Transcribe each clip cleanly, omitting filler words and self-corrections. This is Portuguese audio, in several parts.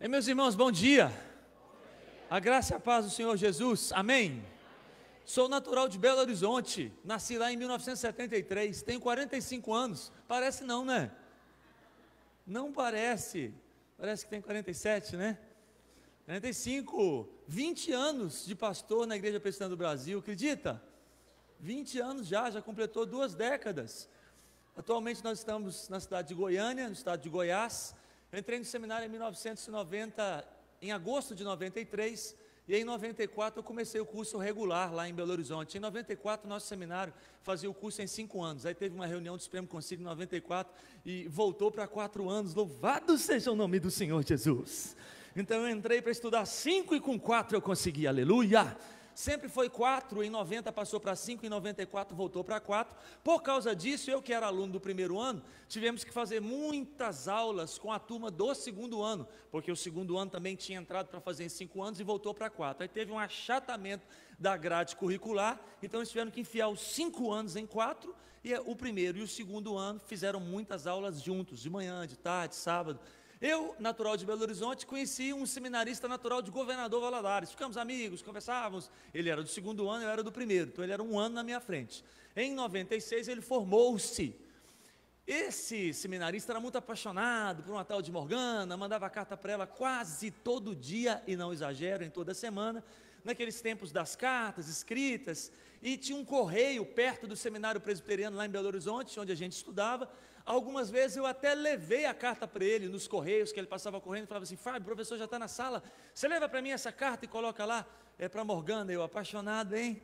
Meus irmãos, bom dia. A graça e a paz do Senhor Jesus, amém. Sou natural de Belo Horizonte, nasci lá em 1973, tenho 45 anos, parece não, né? Não parece, parece que tem 47, né? 45, 20 anos de pastor na Igreja Presbiteriana do Brasil, acredita? 20 anos já completou 2 décadas. Atualmente nós estamos na cidade de Goiânia, no estado de Goiás. Eu entrei no seminário em 1990, em agosto de 93, e em 94 eu comecei o curso regular lá em Belo Horizonte. Em 94 nosso seminário fazia o curso em 5 anos, aí teve uma reunião do Supremo Conselho em 94 e voltou para 4 anos, louvado seja o nome do Senhor Jesus. Então eu entrei para estudar 5 e com 4 eu consegui, aleluia. Sempre foi 4, em 90 passou para 5, em 94 voltou para 4. Por causa disso, eu que era aluno do primeiro ano, tivemos que fazer muitas aulas com a turma do segundo ano, porque o segundo ano também tinha entrado para fazer em 5 anos e voltou para 4. Aí teve um achatamento da grade curricular, então eles tiveram que enfiar os 5 anos em 4, e o primeiro e o segundo ano fizeram muitas aulas juntos, de manhã, de tarde, sábado. Eu, natural de Belo Horizonte, conheci um seminarista natural de Governador Valadares. Ficamos amigos, conversávamos. Ele era do segundo ano, eu era do primeiro. Então ele era um ano na minha frente. Em 96 ele formou-se. Esse seminarista era muito apaixonado por uma tal de Morgana, mandava carta para ela quase todo dia, e não exagero, em toda semana, naqueles tempos das cartas escritas, e tinha um correio perto do seminário presbiteriano lá em Belo Horizonte, onde a gente estudava. Algumas vezes eu até levei a carta para ele nos correios, que ele passava correndo e falava assim: Fábio, o professor já está na sala, você leva para mim essa carta e coloca lá, é para Morgana. Eu, apaixonado, hein?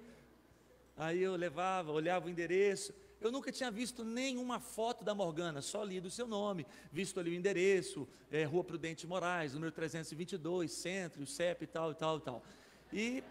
Aí eu levava, olhava o endereço. Eu nunca tinha visto nenhuma foto da Morgana, só lido o seu nome, visto ali o endereço, Rua Prudente Moraes, número 322, Centro, o CEP e tal, e tal, e tal. E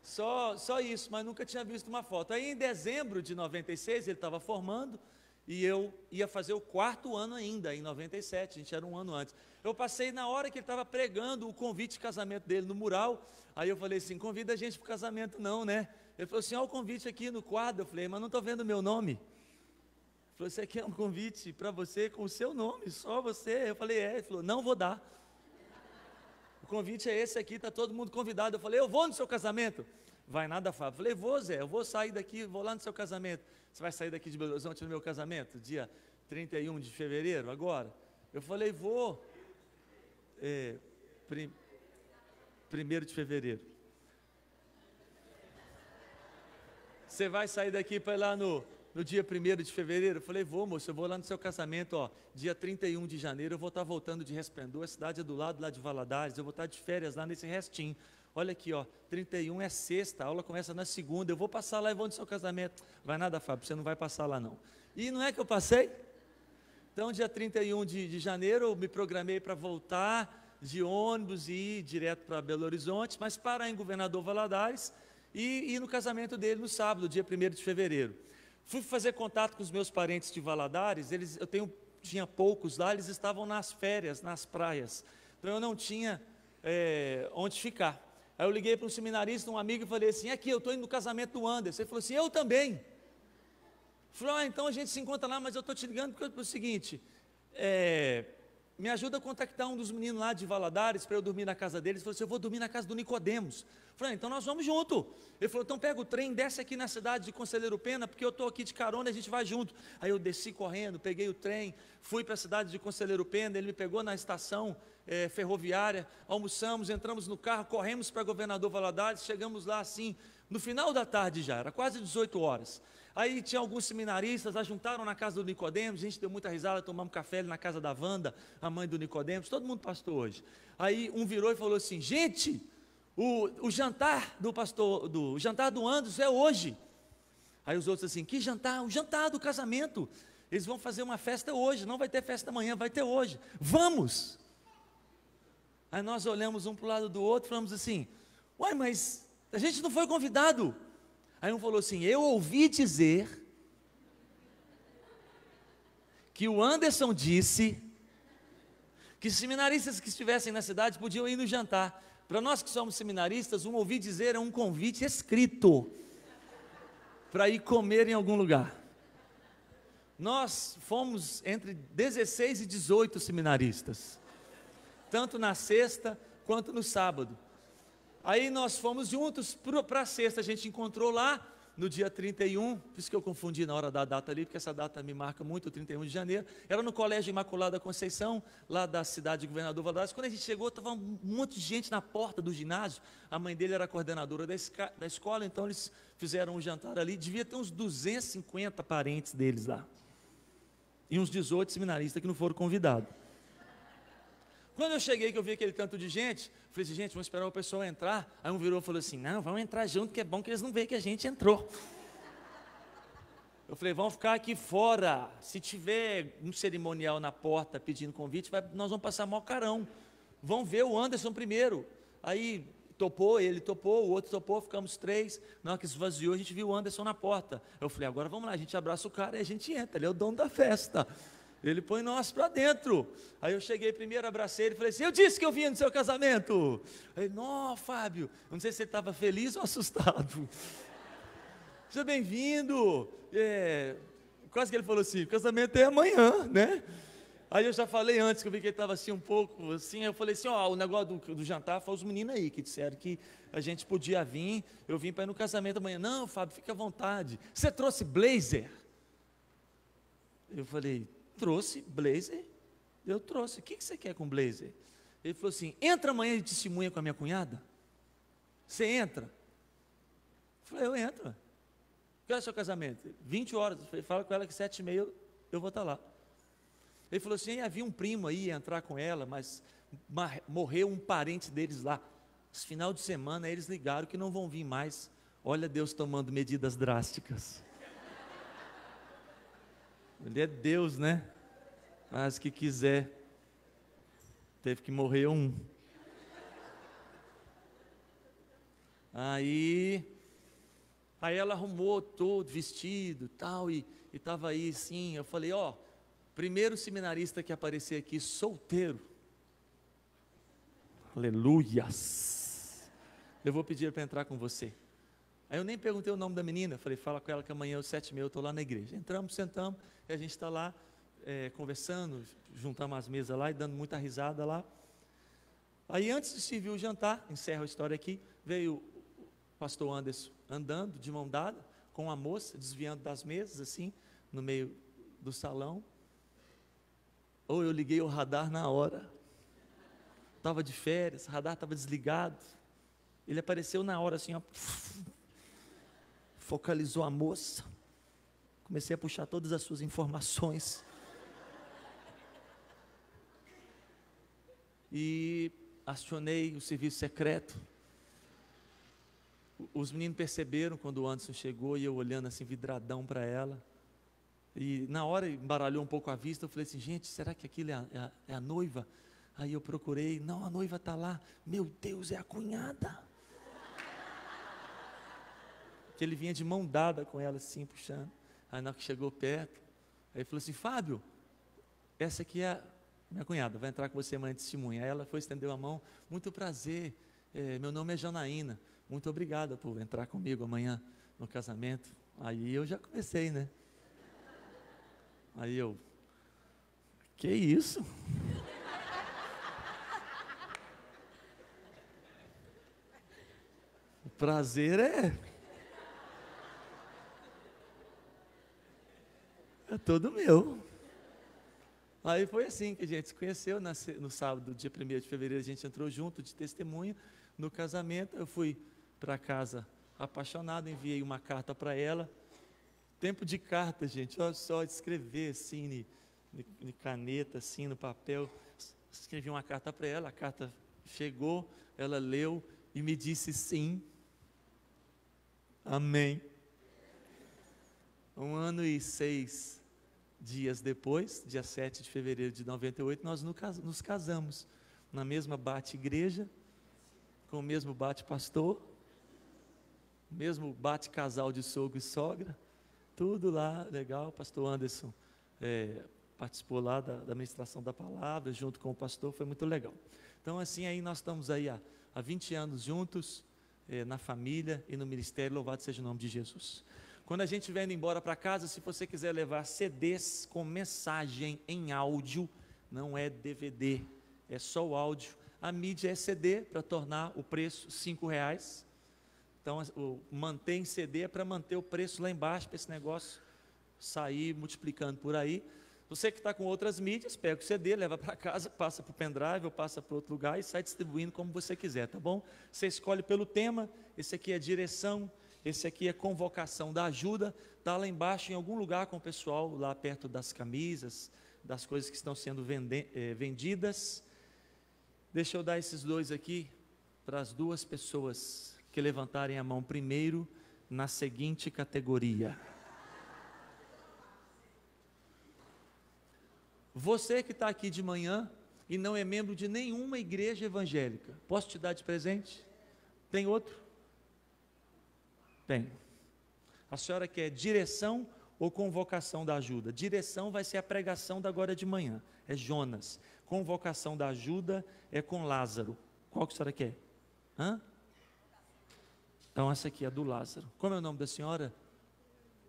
só isso, mas nunca tinha visto uma foto. Aí em dezembro de 96 ele estava formando, e eu ia fazer o 4º ano ainda, em 97, a gente era um ano antes. Eu passei na hora que ele estava pregando o convite de casamento dele no mural. Aí eu falei assim: convida a gente para o casamento não, né? Ele falou assim: olha o convite aqui no quadro. Eu falei: mas não estou vendo o meu nome. Ele falou: você quer um convite para você com o seu nome, só você? Eu falei: é. Ele falou: não vou dar. O convite é esse aqui, está todo mundo convidado. Eu falei: eu vou no seu casamento. Vai nada, Fábio. Eu falei: vou, Zé, eu vou sair daqui, vou lá no seu casamento. Você vai sair daqui de Belo Horizonte no meu casamento, dia 31 de fevereiro, agora? Eu falei: vou. 1º de fevereiro. Você vai sair daqui para ir lá no dia 1º de fevereiro? Eu falei: vou, moço, eu vou lá no seu casamento, ó, dia 31 de janeiro, eu vou estar voltando de Resplendor, a cidade é do lado lá de Valadares, eu vou estar de férias lá nesse restinho. Olha aqui, ó, 31 é sexta, a aula começa na segunda, eu vou passar lá e vou no seu casamento. Vai nada, Fábio, você não vai passar lá não. E não é que eu passei? Então, dia 31 de janeiro, eu me programei para voltar de ônibus e ir direto para Belo Horizonte, mas parar em Governador Valadares e ir no casamento dele no sábado, dia 1º de fevereiro. Fui fazer contato com os meus parentes de Valadares, tinha poucos lá, eles estavam nas férias, nas praias, então eu não tinha onde ficar. Aí eu liguei para um seminarista, um amigo, e falei assim: aqui, eu estou indo no casamento do Anderson. Ele falou assim: eu também. Falou: então a gente se encontra lá, mas eu estou te ligando porque é o seguinte, me ajuda a contactar um dos meninos lá de Valadares para eu dormir na casa deles. Ele falou assim: eu vou dormir na casa do Nicodemos. Falei: então nós vamos junto. Ele falou: então pega o trem, desce aqui na cidade de Conselheiro Pena, porque eu estou aqui de carona, a gente vai junto. Aí eu desci correndo, peguei o trem, fui para a cidade de Conselheiro Pena, ele me pegou na estação ferroviária, almoçamos, entramos no carro, corremos para Governador Valadares, chegamos lá assim, no final da tarde já, era quase 18 horas. Aí tinha alguns seminaristas, ajuntaram na casa do Nicodemos, a gente deu muita risada, tomamos café ali na casa da Wanda, a mãe do Nicodemos, todo mundo pastor hoje. Aí um virou e falou assim: gente, o jantar do pastor, o jantar do Anderson é hoje. Aí os outros assim: que jantar? O jantar do casamento. Eles vão fazer uma festa hoje, não vai ter festa amanhã, vai ter hoje. Vamos! Aí nós olhamos um para o lado do outro e falamos assim: uai, mas a gente não foi convidado. Aí um falou assim: eu ouvi dizer que o Anderson disse que seminaristas que estivessem na cidade podiam ir no jantar. Para nós que somos seminaristas, um ouvi dizer é um convite escrito para ir comer em algum lugar. Nós fomos entre 16 e 18 seminaristas, tanto na sexta quanto no sábado. Aí nós fomos juntos para a sexta, a gente encontrou lá no dia 31, por isso que eu confundi na hora da data ali, porque essa data me marca muito, 31 de janeiro, era no Colégio Imaculada Conceição, lá da cidade de Governador Valadares. Quando a gente chegou, estava um monte de gente na porta do ginásio, a mãe dele era coordenadora da escola, então eles fizeram um jantar ali, devia ter uns 250 parentes deles lá, e uns 18 seminaristas que não foram convidados. Quando eu cheguei, que eu vi aquele tanto de gente, falei assim, gente, vamos esperar o pessoal entrar. Aí um virou e falou assim, não, vamos entrar junto, que é bom que eles não veem que a gente entrou. Eu falei, vamos ficar aqui fora, se tiver um cerimonial na porta pedindo convite, nós vamos passar mó carão. Vão ver o Anderson primeiro. Aí topou, ele topou, o outro topou, ficamos 3. Na hora que esvaziou, a gente viu o Anderson na porta. Eu falei, agora vamos lá, a gente abraça o cara e a gente entra, ele é o dono da festa. Ele põe nós para dentro. Aí eu cheguei primeiro, abracei ele e falei assim, eu disse que eu vinha no seu casamento. Aí, não, Fábio, não sei se você estava feliz ou assustado. Seja bem-vindo. Quase que ele falou assim, o casamento é amanhã, né? Aí eu já falei antes, que eu vi que ele estava assim um pouco assim, eu falei assim, o negócio do jantar foi os meninos aí que disseram que a gente podia vir, eu vim para ir no casamento amanhã. Não, Fábio, fica à vontade. Você trouxe blazer? Eu falei, trouxe blazer? Eu trouxe. O que você quer com blazer? Ele falou assim, entra amanhã de testemunha com a minha cunhada? Você entra? Eu falei, eu entro. Que hora é o seu casamento? 20 horas. Eu falei, fala com ela que 7h30 eu vou estar lá. Ele falou assim, havia um primo aí, ia entrar com ela, mas morreu um parente deles lá. Esse final de semana eles ligaram que não vão vir mais. Olha Deus tomando medidas drásticas. Ele é Deus, né? Mas que quiser, teve que morrer um. Aí ela arrumou todo, vestido tal, e estava aí sim. Eu falei, primeiro seminarista que aparecer aqui, solteiro. Aleluias. Eu vou pedir para entrar com você. Aí eu nem perguntei o nome da menina, falei, fala com ela que amanhã às 7h30 eu estou lá na igreja. Entramos, sentamos, e a gente está lá conversando, juntamos as mesas lá e dando muita risada lá. Aí antes de servir o jantar, encerro a história aqui, veio o pastor Anderson andando de mão dada com a moça, desviando das mesas assim, no meio do salão. Eu liguei o radar na hora, estava de férias, o radar estava desligado, ele apareceu na hora assim, focalizou a moça, comecei a puxar todas as suas informações, e acionei o serviço secreto. Os meninos perceberam quando o Anderson chegou, e eu olhando assim, vidradão para ela, e na hora embaralhou um pouco a vista. Eu falei assim, gente, será que aquilo é a noiva? Aí eu procurei, não, a noiva está lá. Meu Deus, é a cunhada. Que ele vinha de mão dada com ela assim, puxando. Aí na hora que chegou perto, aí ele falou assim, Fábio, essa aqui é a minha cunhada, vai entrar com você amanhã de testemunha. Aí ela foi, estendeu a mão, muito prazer, meu nome é Janaína, muito obrigada por entrar comigo amanhã no casamento. Aí eu já comecei, né? Aí eu, que isso? O prazer é todo meu. Aí foi assim que a gente se conheceu, no sábado, dia 1º de fevereiro, a gente entrou junto de testemunha no casamento. Eu fui para casa apaixonado, enviei uma carta para ela. Tempo de carta, gente, olha só, escrever assim, de caneta, assim, no papel. Escrevi uma carta para ela, a carta chegou, ela leu e me disse sim. Amém. 1 ano e 6 dias depois, dia 7 de fevereiro de 98, nós nos casamos, na mesma bate-igreja, com o mesmo bate-pastor, mesmo bate-casal de sogro e sogra, tudo lá, legal. O pastor Anderson participou lá da ministração da palavra, junto com o pastor, foi muito legal. Então assim, aí nós estamos aí há 20 anos juntos, na família e no ministério, louvado seja o nome de Jesus. Quando a gente estiver indo embora para casa, se você quiser levar CDs com mensagem em áudio, não é DVD, é só o áudio. A mídia é CD, para tornar o preço R$5. Então, manter em CD é para manter o preço lá embaixo, para esse negócio sair multiplicando por aí. Você que está com outras mídias, pega o CD, leva para casa, passa para o pendrive ou passa para outro lugar e sai distribuindo como você quiser, tá bom? Você escolhe pelo tema. Esse aqui é direção, esse aqui é convocação da ajuda. Está lá embaixo em algum lugar com o pessoal, lá perto das camisas, das coisas que estão sendo vendidas. Deixa eu dar esses dois aqui para as duas pessoas que levantarem a mão primeiro na seguinte categoria. Você que está aqui de manhã e não é membro de nenhuma igreja evangélica, posso te dar de presente? Tem outro? Tem. A senhora quer direção ou convocação da ajuda? Direção vai ser a pregação da agora de manhã, é Jonas. Convocação da ajuda é com Lázaro. Qual que a senhora quer? Então essa aqui é do Lázaro. Como é o nome da senhora?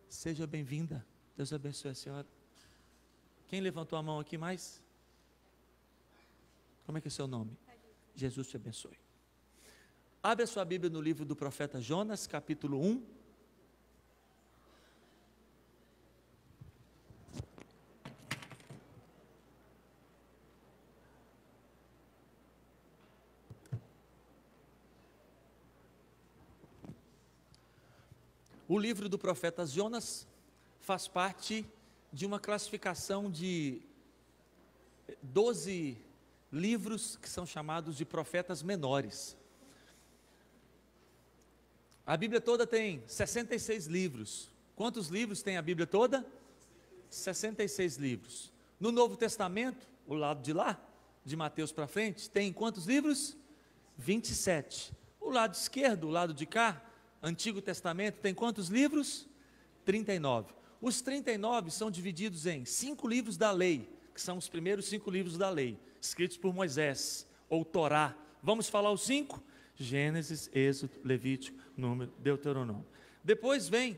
Seja bem-vinda. Deus abençoe a senhora. Quem levantou a mão aqui mais? Como é que é seu nome? Jesus te abençoe. Abre a sua Bíblia no livro do profeta Jonas, capítulo 1. O livro do profeta Jonas faz parte de uma classificação de 12 livros que são chamados de profetas menores. A Bíblia toda tem 66 livros. Quantos livros tem a Bíblia toda? 66 livros. No Novo Testamento, o lado de lá, de Mateus para frente, tem quantos livros? 27. O lado esquerdo, o lado de cá, Antigo Testamento, tem quantos livros? 39. Os 39 são divididos em 5 livros da lei, que são os primeiros 5 livros da lei, escritos por Moisés, ou Torá. Vamos falar os 5? Gênesis, Êxodo, Levítico, Número, Deuteronômio. Depois vem,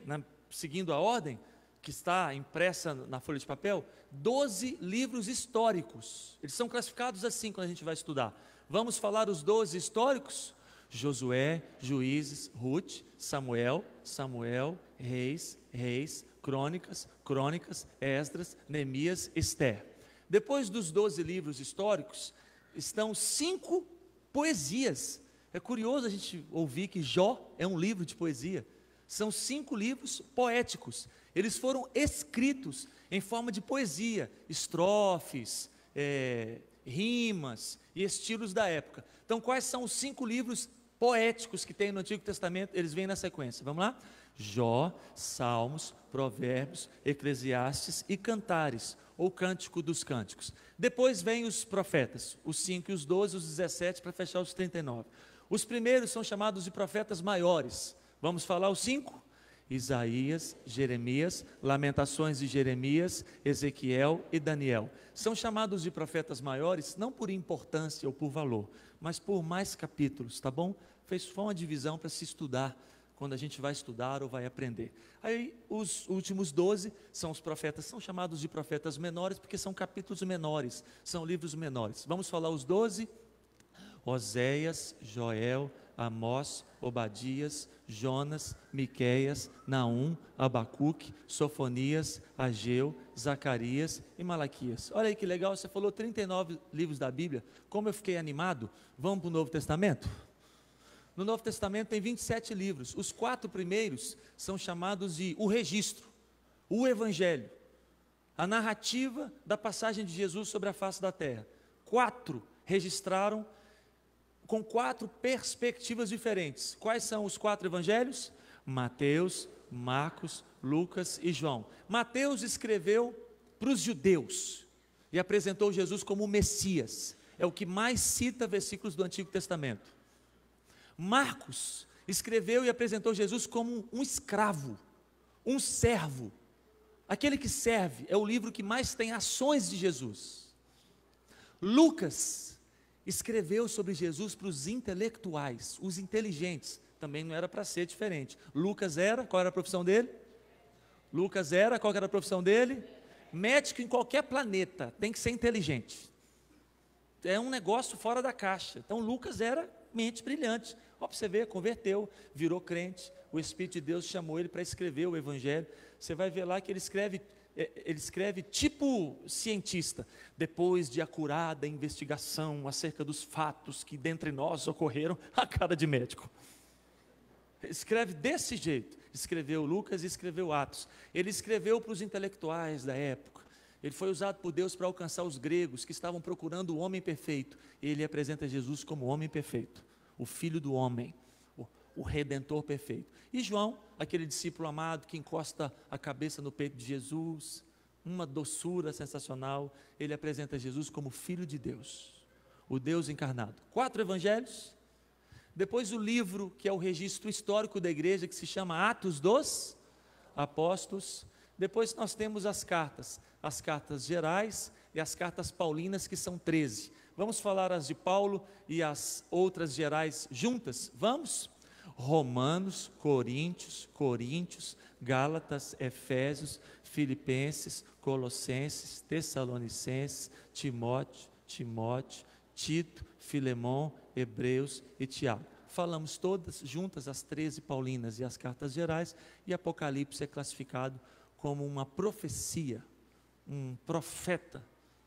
seguindo a ordem, que está impressa na folha de papel, 12 livros históricos. Eles são classificados assim quando a gente vai estudar. Vamos falar os 12 históricos? Josué, Juízes, Ruth, Samuel, Reis, Crônicas, Esdras, Neemias, Esther. Depois dos 12 livros históricos, estão 5 poesias. É curioso a gente ouvir que Jó é um livro de poesia. São 5 livros poéticos. Eles foram escritos em forma de poesia, estrofes, rimas e estilos da época. Então, quais são os 5 livros poéticos que tem no Antigo Testamento? Eles vêm na sequência. Vamos lá? Jó, Salmos, Provérbios, Eclesiastes e Cantares, ou Cântico dos Cânticos. Depois vem os profetas, os 5 e os 12, os 17, para fechar os 39. Os primeiros são chamados de profetas maiores. Vamos falar os 5? Isaías, Jeremias, Lamentações de Jeremias, Ezequiel e Daniel. São chamados de profetas maiores, não por importância ou por valor, mas por mais capítulos, tá bom? Foi uma divisão para se estudar, quando a gente vai estudar ou vai aprender. Aí os últimos 12 são os profetas, são chamados de profetas menores, porque são capítulos menores, são livros menores. Vamos falar os 12? Oséias, Joel, Amós, Obadias, Jonas, Miqueias, Naum, Abacuque, Sofonias, Ageu, Zacarias e Malaquias. Olha aí que legal, você falou 39 livros da Bíblia, como eu fiquei animado. Vamos para o Novo Testamento? No Novo Testamento tem 27 livros, os 4 primeiros são chamados de o registro, o Evangelho, a narrativa da passagem de Jesus sobre a face da terra. 4 registraram com 4 perspectivas diferentes. Quais são os 4 evangelhos? Mateus, Marcos, Lucas e João. Mateus escreveu para os judeus e apresentou Jesus como o Messias. É o que mais cita versículos do Antigo Testamento. Marcos escreveu e apresentou Jesus como um escravo, um servo. Aquele que serve, é o livro que mais tem ações de Jesus. Lucas escreveu sobre Jesus para os intelectuais, os inteligentes. Também não era para ser diferente. Lucas qual era a profissão dele? Lucas era, qual que era a profissão dele? Médico em qualquer planeta, tem que ser inteligente. É um negócio fora da caixa. Então Lucas era mente brilhante. Ó, para você ver, converteu, virou crente. O Espírito de Deus chamou ele para escrever o Evangelho. Você vai ver lá que ele escreve tipo cientista, depois de acurada investigação acerca dos fatos que dentre nós ocorreram, a cara de médico. Escreve desse jeito. Escreveu Lucas e escreveu Atos. Ele escreveu para os intelectuais da época. Ele foi usado por Deus para alcançar os gregos que estavam procurando o homem perfeito. Ele apresenta Jesus como o homem perfeito, o Filho do homem, o Redentor perfeito. E João, aquele discípulo amado que encosta a cabeça no peito de Jesus, uma doçura sensacional, ele apresenta Jesus como Filho de Deus, o Deus encarnado. 4 evangelhos, depois o livro que é o registro histórico da igreja, que se chama Atos dos Apóstolos. Depois nós temos as cartas gerais e as cartas paulinas, que são 13. Vamos falar as de Paulo e as outras gerais juntas? Vamos? Romanos, Coríntios, Gálatas, Efésios, Filipenses, Colossenses, Tessalonicenses, Timóteo, Tito, Filemão, Hebreus e Tiago. Falamos todas juntas as 13 paulinas e as cartas gerais, e Apocalipse é classificado como uma profecia, um profeta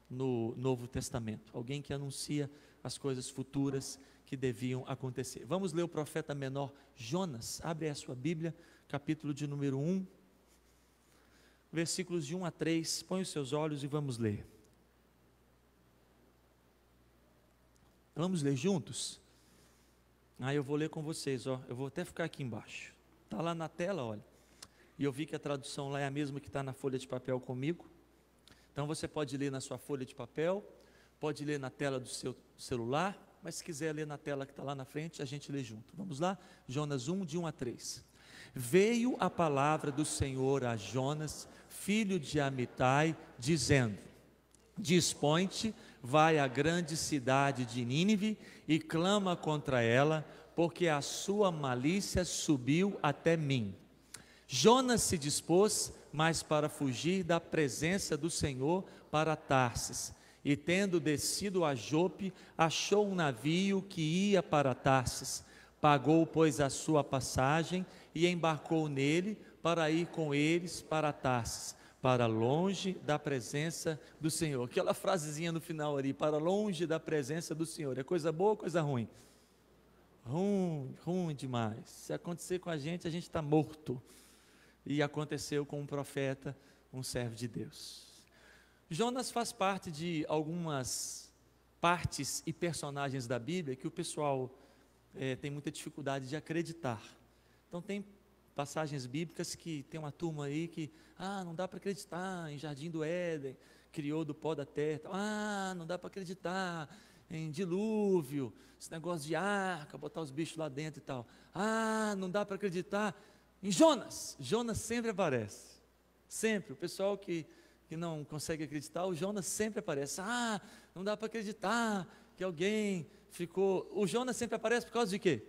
no Novo Testamento, alguém que anuncia as coisas futuras que deviam acontecer. Vamos ler o profeta menor Jonas. Abre a sua Bíblia, capítulo de número 1, versículos de 1 a 3, põe os seus olhos e vamos ler. Vamos ler juntos? Eu vou ler com vocês, eu vou até ficar aqui embaixo, está lá na tela, olha, e eu vi que a tradução lá é a mesma que está na folha de papel comigo, então você pode ler na sua folha de papel, pode ler na tela do seu celular, mas se quiser ler na tela que está lá na frente, a gente lê junto. Vamos lá? Jonas 1, de 1 a 3. Veio a palavra do Senhor a Jonas, filho de Amitai, dizendo: dispõe-te, vai à grande cidade de Nínive e clama contra ela, porque a sua malícia subiu até mim. Jonas se dispôs, mas para fugir da presença do Senhor, para Tarsis, e tendo descido a Jope, achou um navio que ia para Tarsis. Pagou, pois, a sua passagem e embarcou nele para ir com eles para Tarsis, para longe da presença do Senhor. Aquela frasezinha no final ali, para longe da presença do Senhor. É coisa boa ou coisa ruim? Ruim demais. Se acontecer com a gente está morto. E aconteceu com um profeta, um servo de Deus. Jonas faz parte de algumas partes e personagens da Bíblia que o pessoal tem muita dificuldade de acreditar. Então tem passagens bíblicas que tem uma turma aí que, não dá para acreditar em Jardim do Éden, criou do pó da terra, não dá para acreditar em dilúvio, esse negócio de arca, botar os bichos lá dentro e tal, não dá para acreditar em Jonas. Jonas sempre aparece, sempre. O pessoal que não consegue acreditar, o Jonas sempre aparece. Não dá para acreditar que alguém ficou... O Jonas sempre aparece por causa de quê?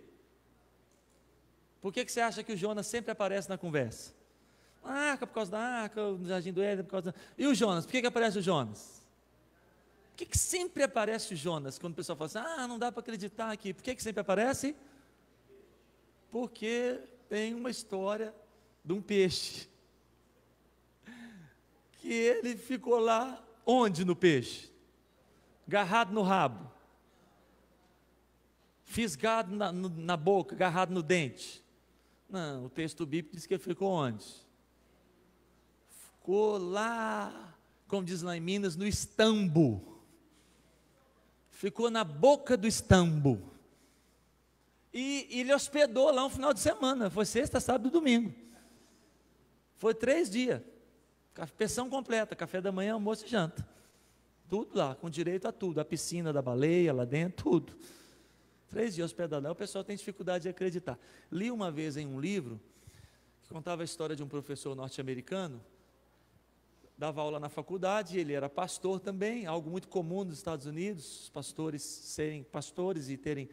Por que você acha que o Jonas sempre aparece na conversa? Por causa da arca, no Jardim do Éden, por causa da... E o Jonas, por que aparece o Jonas? Por que sempre aparece o Jonas? Quando o pessoal fala assim, não dá para acreditar aqui. Por que sempre aparece? Porque tem uma história de um peixe, que ele ficou lá, onde no peixe? Agarrado no rabo, fisgado na boca, agarrado no dente. Não, o texto bíblico diz que ele ficou onde? Ficou lá, como diz lá em Minas, no estambo. Ficou na boca do estambo. E ele hospedou lá um final de semana, foi sexta, sábado e domingo. Foi 3 dias. Pensão completa, café da manhã, almoço e janta, tudo lá, com direito a tudo, a piscina da baleia lá dentro, tudo. 3 dias hospedado lá, o pessoal tem dificuldade de acreditar. Li uma vez em um livro, que contava a história de um professor norte-americano, dava aula na faculdade, ele era pastor também, algo muito comum nos Estados Unidos, os pastores serem pastores e terem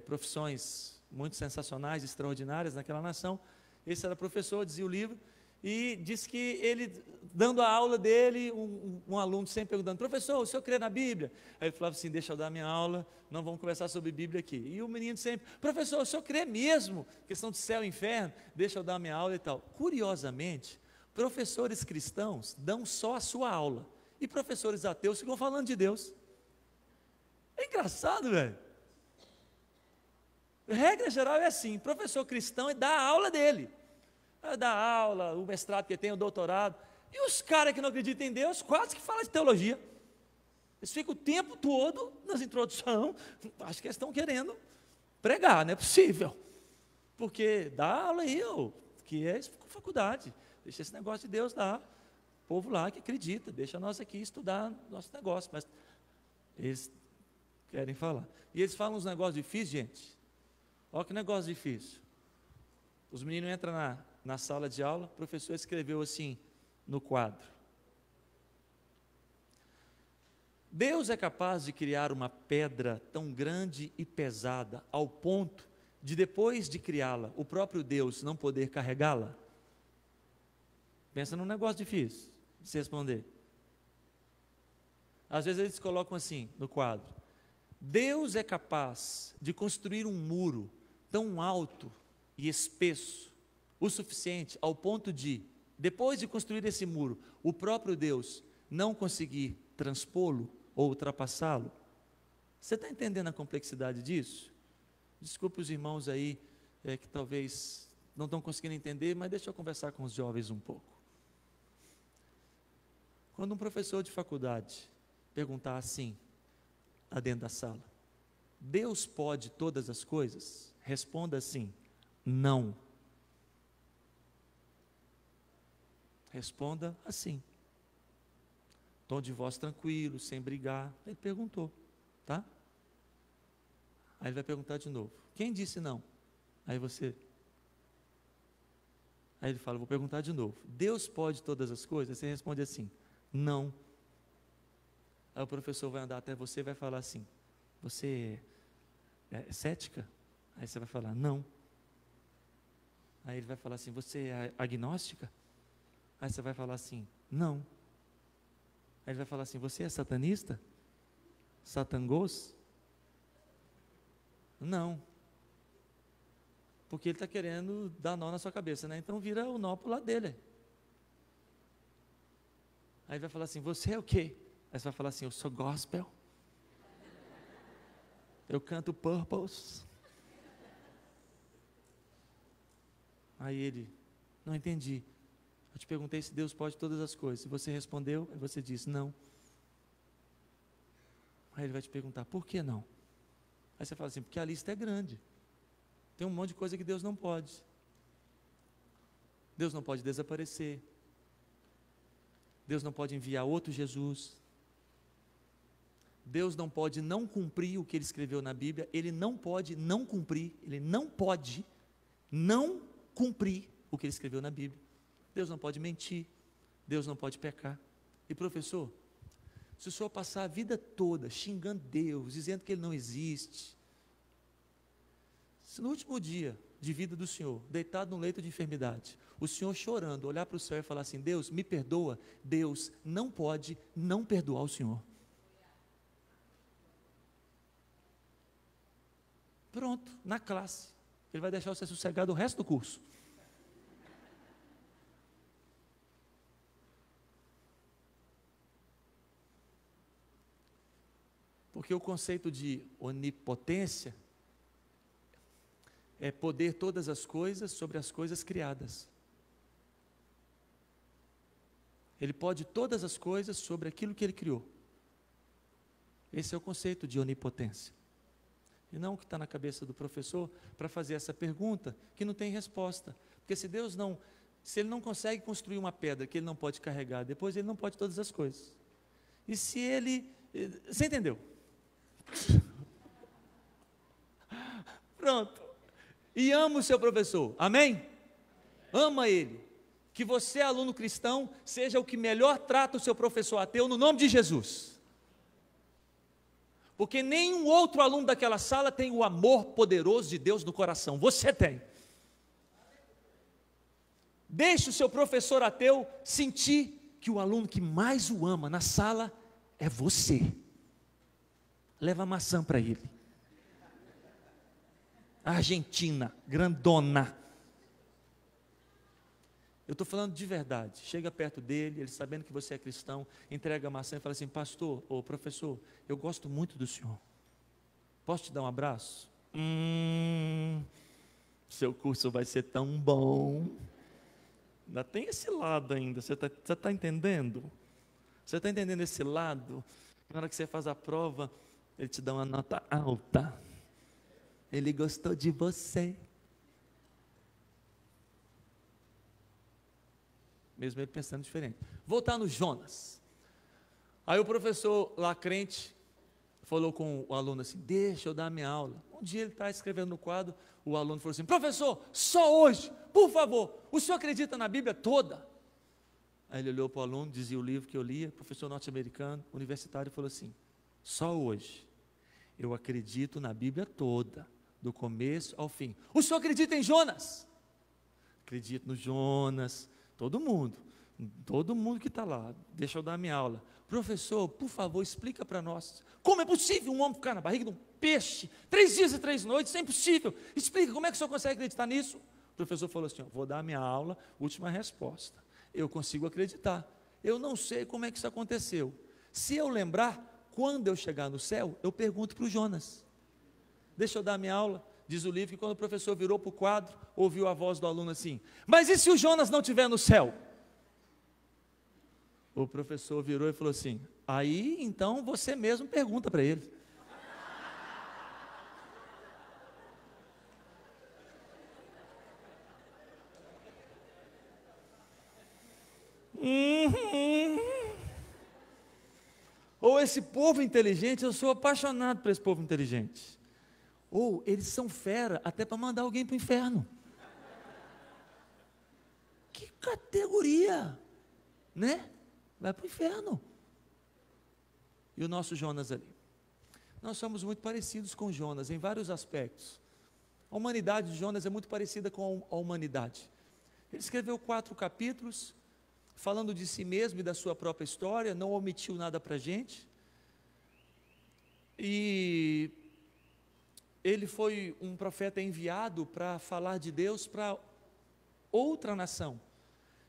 profissões muito sensacionais, extraordinárias naquela nação. Esse era professor, dizia o livro, e disse que ele, dando a aula dele, um aluno sempre perguntando: professor, o senhor crê na Bíblia? Aí ele falava assim: deixa eu dar minha aula, não vamos conversar sobre Bíblia aqui. E o menino sempre: professor, o senhor crê mesmo? Questão de céu e inferno, deixa eu dar minha aula e tal. Curiosamente, professores cristãos dão só a sua aula, e professores ateus ficam falando de Deus. É engraçado, velho. Regra geral é assim: professor cristão dá a aula dele, dá a aula, o mestrado que tem, o doutorado, e os caras que não acreditam em Deus quase que falam de teologia. Eles ficam o tempo todo nas introduções, acho que eles estão querendo pregar, não é possível, porque dá aula aí, que é faculdade, deixa esse negócio de Deus lá, o povo lá que acredita, deixa nós aqui estudar nosso negócio, mas eles querem falar, e eles falam uns negócios difíceis, gente. Olha que negócio difícil. Os meninos entram na sala de aula, o professor escreveu assim no quadro: Deus é capaz de criar uma pedra tão grande e pesada ao ponto de, depois de criá-la, o próprio Deus não poder carregá-la? Pensa num negócio difícil de se responder. Às vezes eles colocam assim no quadro: Deus é capaz de construir um muro tão alto e espesso, o suficiente ao ponto de, depois de construir esse muro, o próprio Deus não conseguir transpô-lo ou ultrapassá-lo. Você está entendendo a complexidade disso? Desculpe os irmãos aí que talvez não estão conseguindo entender, mas deixa eu conversar com os jovens um pouco. Quando um professor de faculdade perguntar assim, lá dentro da sala: Deus pode todas as coisas? Responda assim: não. Responda assim, tom de voz tranquilo, sem brigar. Ele perguntou, tá? Aí ele vai perguntar de novo: quem disse não? Aí ele fala: vou perguntar de novo. Deus pode todas as coisas? Você responde assim: não. Aí o professor vai andar até você e vai falar assim: você é cética? Aí você vai falar: não. Aí ele vai falar assim: você é agnóstica? Aí você vai falar assim: não. Aí ele vai falar assim: você é satanista? Satangos? Não. Porque ele está querendo dar nó na sua cabeça, né? Então vira o nó para o lado dele. Aí ele vai falar assim: você é o quê? Aí você vai falar assim: eu sou gospel, eu canto Purples. Aí ele: não entendi. Eu te perguntei se Deus pode todas as coisas. Se você respondeu, aí você disse não. Aí ele vai te perguntar: por que não? Aí você fala assim: porque a lista é grande. Tem um monte de coisa que Deus não pode. Deus não pode desaparecer. Deus não pode enviar outro Jesus. Deus não pode não cumprir o que Ele escreveu na Bíblia. Ele não pode não cumprir. Ele não pode não cumprir o que Ele escreveu na Bíblia. Deus não pode mentir. Deus não pode pecar. E professor, se o senhor passar a vida toda xingando Deus, dizendo que Ele não existe, se no último dia de vida do senhor, deitado no leito de enfermidade, o senhor chorando, olhar para o céu e falar assim: Deus, me perdoa, Deus não pode não perdoar o senhor. Pronto, na classe. Ele vai deixar você sossegado o resto do curso. Porque o conceito de onipotência é poder todas as coisas sobre as coisas criadas. Ele pode todas as coisas sobre aquilo que Ele criou. Esse é o conceito de onipotência. E não o que está na cabeça do professor para fazer essa pergunta que não tem resposta. Porque se Ele não consegue construir uma pedra que Ele não pode carregar, depois Ele não pode todas as coisas. E se Ele... Você entendeu? Pronto. E ama o seu professor, amém? Ama ele. Que você, aluno cristão, seja o que melhor trata o seu professor ateu, no nome de Jesus. Porque nenhum outro aluno daquela sala tem o amor poderoso de Deus no coração, você tem. Deixe o seu professor ateu sentir que o aluno que mais o ama na sala é você. Leva maçã para ele. Argentina, grandona. Eu estou falando de verdade. Chega perto dele, ele sabendo que você é cristão, entrega a maçã e fala assim: pastor, ou professor, eu gosto muito do senhor. Posso te dar um abraço? Seu curso vai ser tão bom. Ainda tem esse lado ainda, você está entendendo? Você está entendendo esse lado? Na hora que você faz a prova, ele te dá uma nota alta. Ele gostou de você. Mesmo ele pensando diferente. Voltar no Jonas. Aí o professor lá crente falou com o aluno assim: deixa eu dar a minha aula. Um dia ele está escrevendo no quadro, o aluno falou assim: professor, só hoje, por favor, o senhor acredita na Bíblia toda? Aí ele olhou para o aluno, dizia o livro que eu lia, professor norte-americano, universitário, falou assim: só hoje eu acredito na Bíblia toda, do começo ao fim. O senhor acredita em Jonas? Acredito no Jonas. Todo mundo que está lá, deixa eu dar a minha aula. Professor, por favor, explica para nós, como é possível um homem ficar na barriga de um peixe, 3 dias e 3 noites, é impossível, explica, como é que o senhor consegue acreditar nisso? O professor falou assim: vou dar a minha aula, última resposta, eu consigo acreditar, eu não sei como é que isso aconteceu, se eu lembrar, quando eu chegar no céu, eu pergunto para o Jonas, deixa eu dar a minha aula. Diz o livro que quando o professor virou para o quadro, ouviu a voz do aluno assim: mas e se o Jonas não estiver no céu? O professor virou e falou assim: aí então você mesmo pergunta para ele. Ou esse povo inteligente, eu sou apaixonado por esse povo inteligente. Ou eles são fera até para mandar alguém para o inferno. Que categoria, né? Vai para o inferno. E o nosso Jonas ali? Nós somos muito parecidos com Jonas em vários aspectos. A humanidade de Jonas é muito parecida com a humanidade. Ele escreveu 4 capítulos, falando de si mesmo e da sua própria história, não omitiu nada para a gente. E ele foi um profeta enviado para falar de Deus para outra nação.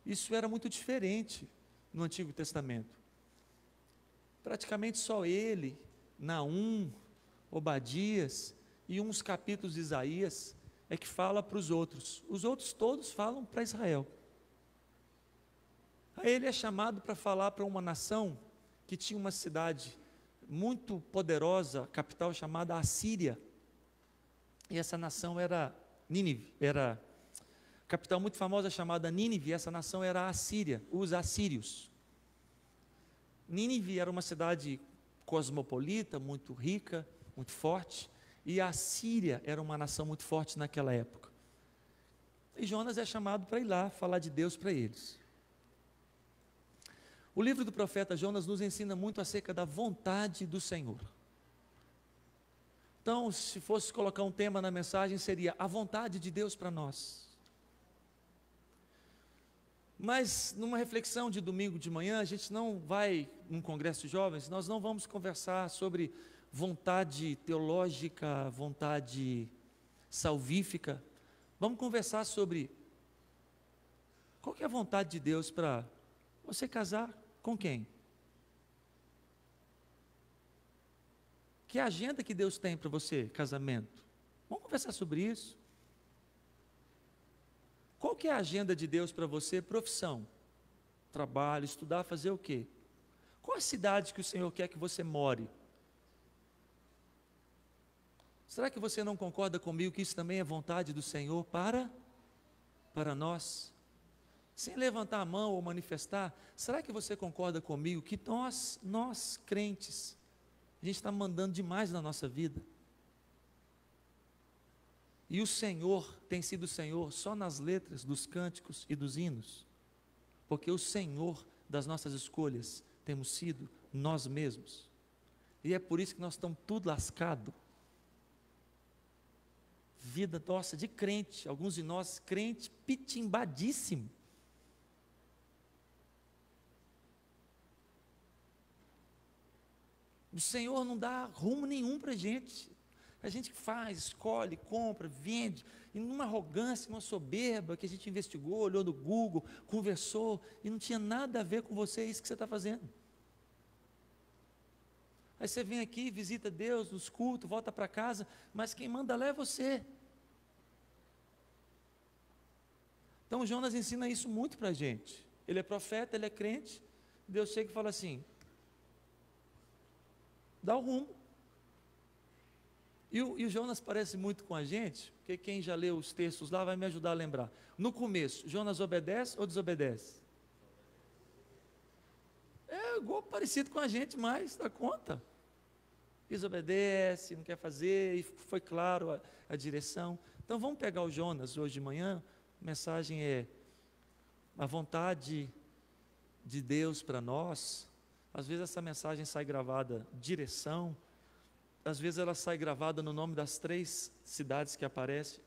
Isso era muito diferente no Antigo Testamento. Praticamente só ele, Naum, Obadias e uns capítulos de Isaías é que fala para os outros. Os outros todos falam para Israel. Aí ele é chamado para falar para uma nação que tinha uma cidade muito poderosa, capital chamada Assíria. E essa nação era Nínive, era capital muito famosa chamada Nínive, e essa nação era a Assíria, os assírios. Nínive era uma cidade cosmopolita, muito rica, muito forte, e a Assíria era uma nação muito forte naquela época. E Jonas é chamado para ir lá falar de Deus para eles. O livro do profeta Jonas nos ensina muito acerca da vontade do Senhor. Então, se fosse colocar um tema na mensagem, seria a vontade de Deus para nós. Mas, numa reflexão de domingo de manhã, a gente não vai, num congresso de jovens, nós não vamos conversar sobre vontade teológica, vontade salvífica. Vamos conversar sobre qual que é a vontade de Deus para você casar com quem? Que agenda que Deus tem para você, casamento? Vamos conversar sobre isso. Qual que é a agenda de Deus para você? Profissão, trabalho, estudar, fazer o quê? Qual a cidade que o Senhor quer que você more? Será que você não concorda comigo que isso também é vontade do Senhor para nós? Sem levantar a mão ou manifestar, será que você concorda comigo que nós crentes, a gente está mandando demais na nossa vida? E o Senhor tem sido o Senhor só nas letras dos cânticos e dos hinos, porque o Senhor das nossas escolhas temos sido nós mesmos, e é por isso que nós estamos tudo lascado. Vida nossa de crente, alguns de nós crente pitimbadíssimo, O Senhor não dá rumo nenhum para a gente. A gente faz, escolhe, compra, vende, e numa arrogância, numa soberba, que a gente investigou, olhou no Google, conversou, e não tinha nada a ver com você, isso que você está fazendo. Aí você vem aqui, visita Deus nos cultos, volta para casa, mas quem manda lá é você. Então Jonas ensina isso muito para a gente. Ele é profeta, ele é crente, Deus chega e fala assim, dá o rumo. E o Jonas parece muito com a gente, porque quem já leu os textos lá vai me ajudar a lembrar. No começo, Jonas obedece ou desobedece? É igual parecido com a gente, mas dá conta. Desobedece, não quer fazer, e foi claro a direção. Então vamos pegar o Jonas hoje de manhã, a mensagem é a vontade de Deus para nós. Às vezes essa mensagem sai gravada, direção, às vezes ela sai gravada no nome das 3 cidades que aparecem,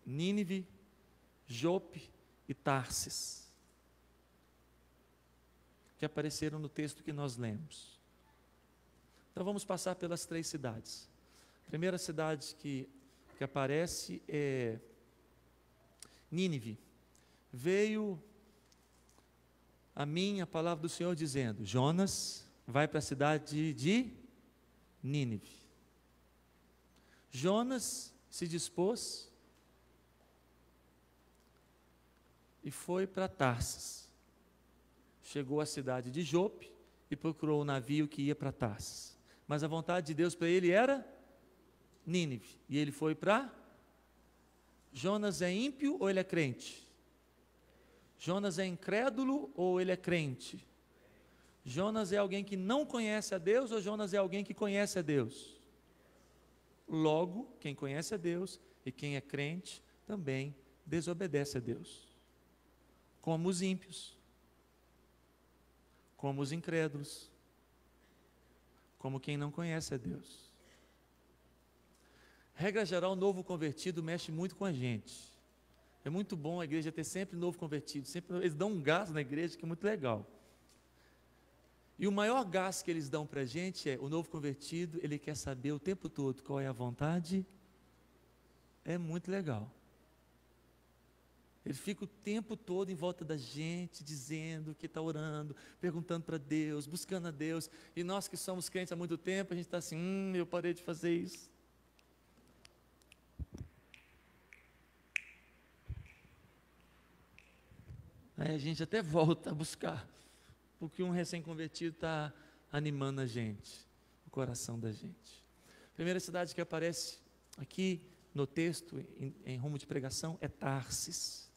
Nínive, Jope e Tarsis, que apareceram no texto que nós lemos. Então vamos passar pelas 3 cidades. A primeira cidade que aparece é Nínive. Veio a mim a palavra do Senhor dizendo, Jonas, vai para a cidade de Nínive. Jonas se dispôs e foi para Tarsis. Chegou à cidade de Jope e procurou o navio que ia para Tarsis. Mas a vontade de Deus para ele era Nínive. E ele foi para... Jonas é ímpio ou ele é crente? Jonas é incrédulo ou ele é crente? Jonas é alguém que não conhece a Deus ou Jonas é alguém que conhece a Deus? Logo, quem conhece a Deus e quem é crente também desobedece a Deus. Como os ímpios, como os incrédulos, como quem não conhece a Deus. Regra geral, o novo convertido mexe muito com a gente. É muito bom a igreja ter sempre novo convertido, sempre, eles dão um gás na igreja que é muito legal. E o maior gás que eles dão para a gente é, o novo convertido, ele quer saber o tempo todo qual é a vontade. É muito legal. Ele fica o tempo todo em volta da gente, dizendo que está orando, perguntando para Deus, buscando a Deus. E nós que somos crentes há muito tempo, a gente está assim, eu parei de fazer isso. Aí a gente até volta a buscar, porque um recém-convertido está animando a gente, o coração da gente. A primeira cidade que aparece aqui no texto, em rumo de pregação, é Tarsis.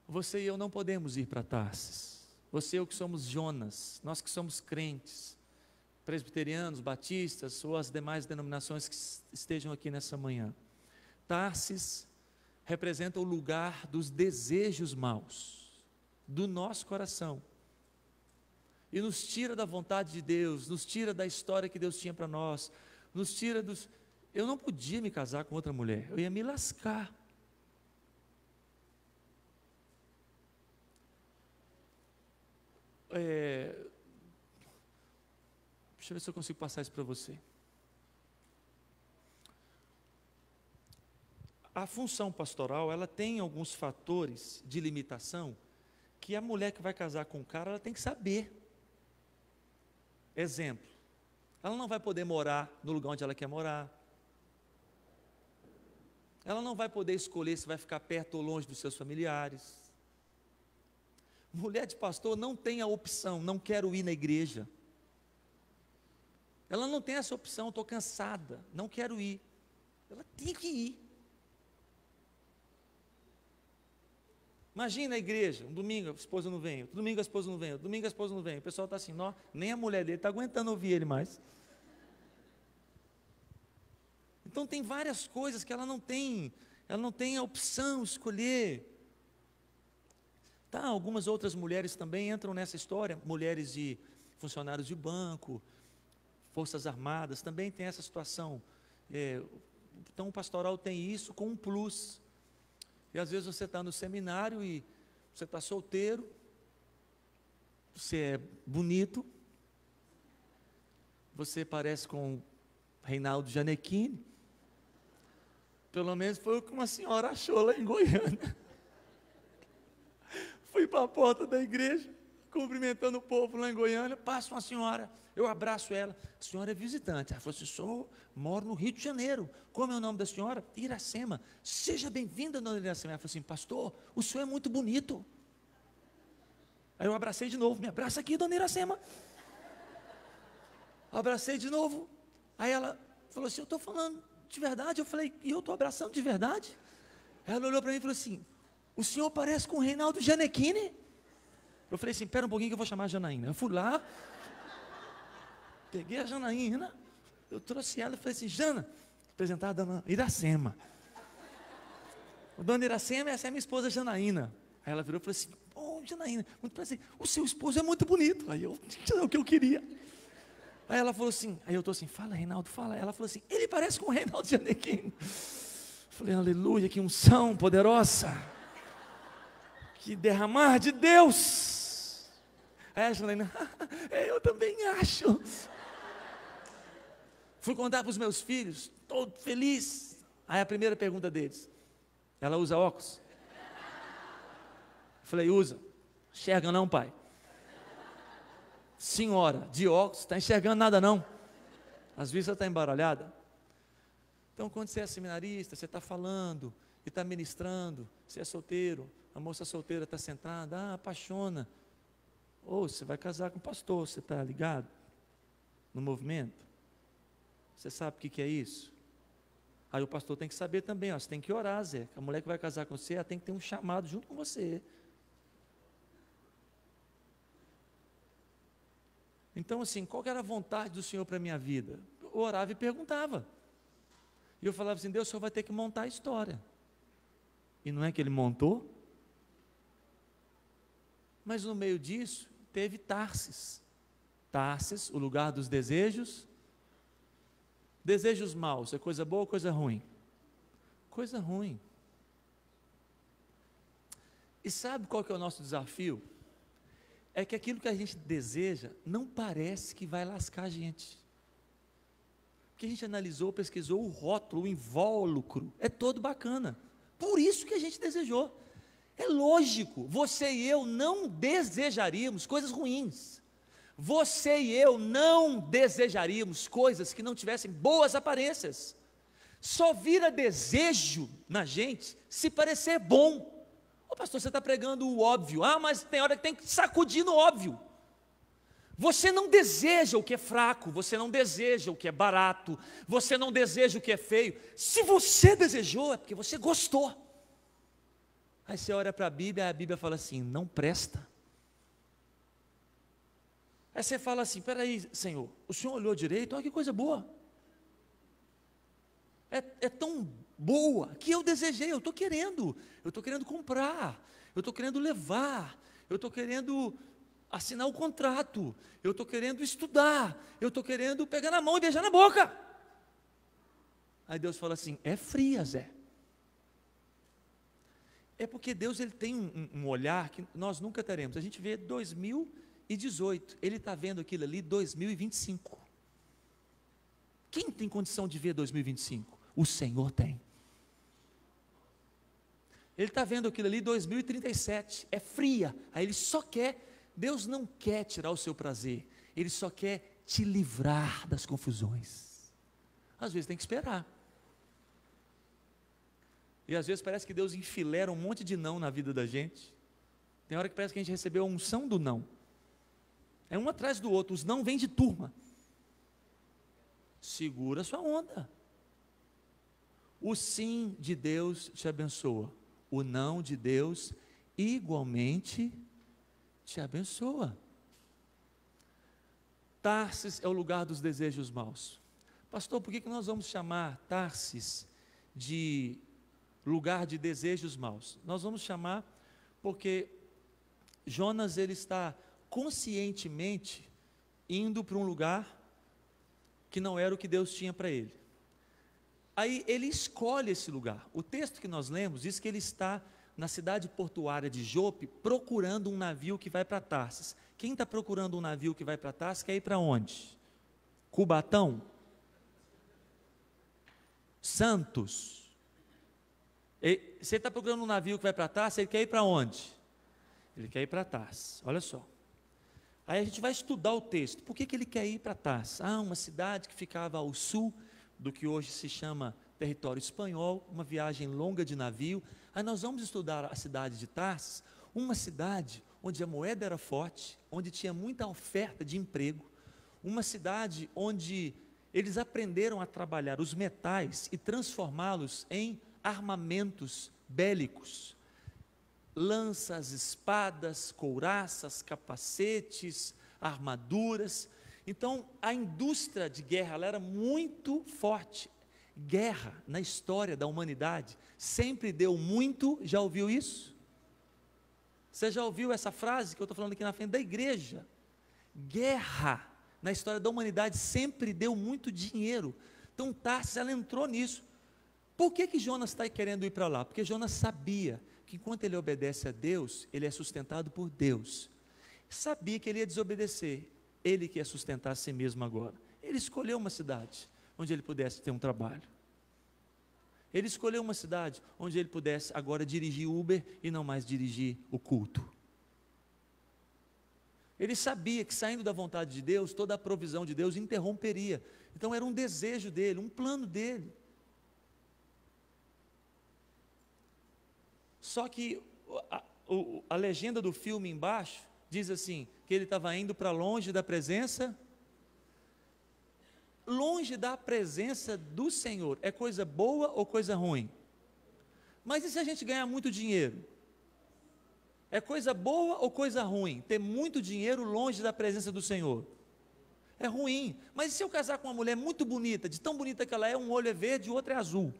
Você e eu não podemos ir para Tarsis. Você e eu que somos Jonas, nós que somos crentes, presbiterianos, batistas, ou as demais denominações que estejam aqui nessa manhã. Tarsis representa o lugar dos desejos maus, do nosso coração. E nos tira da vontade de Deus, nos tira da história que Deus tinha para nós, nos tira dos... Eu não podia me casar com outra mulher, eu ia me lascar. Deixa eu ver se eu consigo passar isso para você. A função pastoral, ela tem alguns fatores de limitação que a mulher que vai casar com o cara, ela tem que saber. Exemplo, ela não vai poder morar no lugar onde ela quer morar. Ela não vai poder escolher se vai ficar perto ou longe dos seus familiares. Mulher de pastor não tem a opção, não quero ir na igreja. Ela não tem essa opção, estou cansada, não quero ir. Ela tem que ir. Imagina a igreja, um domingo a esposa não vem, outro domingo a esposa não vem, outro domingo a esposa não vem. O pessoal está assim, nem a mulher dele está aguentando ouvir ele mais. Então tem várias coisas que ela não tem a opção de escolher. Tá, algumas outras mulheres também entram nessa história, mulheres de funcionários de banco, forças armadas, também tem essa situação. Então o pastoral tem isso com um plus. E às vezes você está no seminário e você está solteiro, você é bonito, você parece com Reinaldo Gianecchini. Pelo menos foi o que uma senhora achou lá em Goiânia. Fui para a porta da igreja, cumprimentando o povo lá em Goiânia, passa uma senhora, eu abraço ela, a senhora é visitante. Ela falou assim, moro no Rio de Janeiro, como é o nome da senhora? Iracema. Seja bem-vinda, dona Iracema. Ela falou assim, pastor, o senhor é muito bonito. Aí eu abracei de novo, me abraça aqui, dona Iracema. Abracei de novo, aí ela falou assim, eu estou falando de verdade. Eu falei, e eu estou abraçando de verdade? Ela olhou para mim e falou assim, o senhor parece com o Reinaldo Gianecchini. Eu falei assim, espera um pouquinho que eu vou chamar a Janaína. Eu fui lá, peguei a Janaína, eu trouxe ela e falei assim, Jana, apresentar a dona Iracema. Dona Iracema, essa é a minha esposa Janaína. Aí ela virou e falou assim, Janaína, muito prazer, o seu esposo é muito bonito. Aí eu, é o que eu queria. Aí ela falou assim, aí eu estou assim, fala Reinaldo, fala. Ela falou assim, ele parece com o Reinaldo Gianecchini. Falei, aleluia, que unção poderosa, que derramar de Deus. Aí a Janaína, eu também acho. Fui contar para os meus filhos, todo feliz. Aí a primeira pergunta deles, ela usa óculos? Falei, usa. Enxerga não, pai? Senhora, de óculos, está enxergando nada não. Às vezes você está embaralhada. Então quando você é seminarista, você está falando e está ministrando, você é solteiro, a moça solteira está sentada, apaixona. Ou você vai casar com o pastor, você está ligado no movimento? Você sabe o que é isso? Aí o pastor tem que saber também, você tem que orar, Zé. A mulher que vai casar com você, ela tem que ter um chamado junto com você. Então assim, qual que era a vontade do Senhor para a minha vida? Eu orava e perguntava. E eu falava assim, Deus, o Senhor vai ter que montar a história. E não é que Ele montou? Mas no meio disso, teve Tarsis. Tarsis, o lugar dos desejos. Desejos maus, é coisa boa ou coisa ruim? Coisa ruim. E sabe qual que é o nosso desafio? É que aquilo que a gente deseja não parece que vai lascar a gente. Porque a gente analisou, pesquisou o rótulo, o invólucro, é todo bacana. Por isso que a gente desejou. É lógico, você e eu não desejaríamos coisas ruins. Você e eu não desejaríamos coisas que não tivessem boas aparências. Só vira desejo na gente se parecer bom. Ô pastor, você está pregando o óbvio. Mas tem hora que tem que sacudir no óbvio. Você não deseja o que é fraco, você não deseja o que é barato, você não deseja o que é feio. Se você desejou, é porque você gostou. Aí você olha para a Bíblia fala assim, não presta. Aí você fala assim, peraí, Senhor, o Senhor olhou direito, olha que coisa boa. É tão boa que eu desejei, eu estou querendo comprar, eu estou querendo levar, eu estou querendo assinar o contrato, eu estou querendo estudar, eu estou querendo pegar na mão e beijar na boca. Aí Deus fala assim, é fria, Zé. É porque Deus ele tem um olhar que nós nunca teremos. A gente vê 2018, Ele está vendo aquilo ali 2025. Quem tem condição de ver 2025? O Senhor tem. Ele está vendo aquilo ali 2037, é fria. Aí Ele só quer, Deus não quer tirar o seu prazer, Ele só quer te livrar das confusões. Às vezes tem que esperar. E às vezes parece que Deus enfilera um monte de não na vida da gente. Tem hora que parece que a gente recebeu a unção do não. É um atrás do outro, os não vêm de turma. Segura a sua onda. O sim de Deus te abençoa. O não de Deus igualmente te abençoa. Tarsis é o lugar dos desejos maus. Pastor, por que nós vamos chamar Tarsis de lugar de desejos maus? Nós vamos chamar porque Jonas ele está conscientemente indo para um lugar que não era o que Deus tinha para ele. Aí ele escolhe esse lugar. O texto que nós lemos diz que ele está na cidade portuária de Jope procurando um navio que vai para Tarsis. Quem está procurando um navio que vai para Tarsis quer ir para onde? Cubatão, Santos. Você está procurando um navio que vai para Tarsis, ele quer ir para onde? Ele quer ir para Tarsis, olha só. Aí a gente vai estudar o texto. Por que ele quer ir para Tarsis? Uma cidade que ficava ao sul do que hoje se chama território espanhol, uma viagem longa de navio. Aí nós vamos estudar a cidade de Tarsis, uma cidade onde a moeda era forte, onde tinha muita oferta de emprego, uma cidade onde eles aprenderam a trabalhar os metais e transformá-los em armamentos bélicos, lanças, espadas, couraças, capacetes, armaduras. Então a indústria de guerra ela era muito forte. Guerra na história da humanidade sempre deu muito. Já ouviu isso? Você já ouviu essa frase que eu estou falando aqui na frente da igreja? Guerra na história da humanidade sempre deu muito dinheiro. Então Tarsis ela entrou nisso. Por que Jonas está querendo ir para lá? Porque Jonas sabia que enquanto ele obedece a Deus, ele é sustentado por Deus. Sabia que ele ia desobedecer, ele que ia sustentar a si mesmo agora. Ele escolheu uma cidade onde ele pudesse ter um trabalho. Ele escolheu uma cidade onde ele pudesse agora dirigir Uber e não mais dirigir o culto. Ele sabia que saindo da vontade de Deus, toda a provisão de Deus interromperia. Então era um desejo dele, um plano dele. Só que a legenda do filme embaixo diz assim, que ele estava indo para longe da presença. Longe da presença do Senhor, é coisa boa ou coisa ruim? Mas e se a gente ganhar muito dinheiro? É coisa boa ou coisa ruim? Ter muito dinheiro longe da presença do Senhor? É ruim. Mas e se eu casar com uma mulher muito bonita, de tão bonita que ela é, um olho é verde e o outro é azul?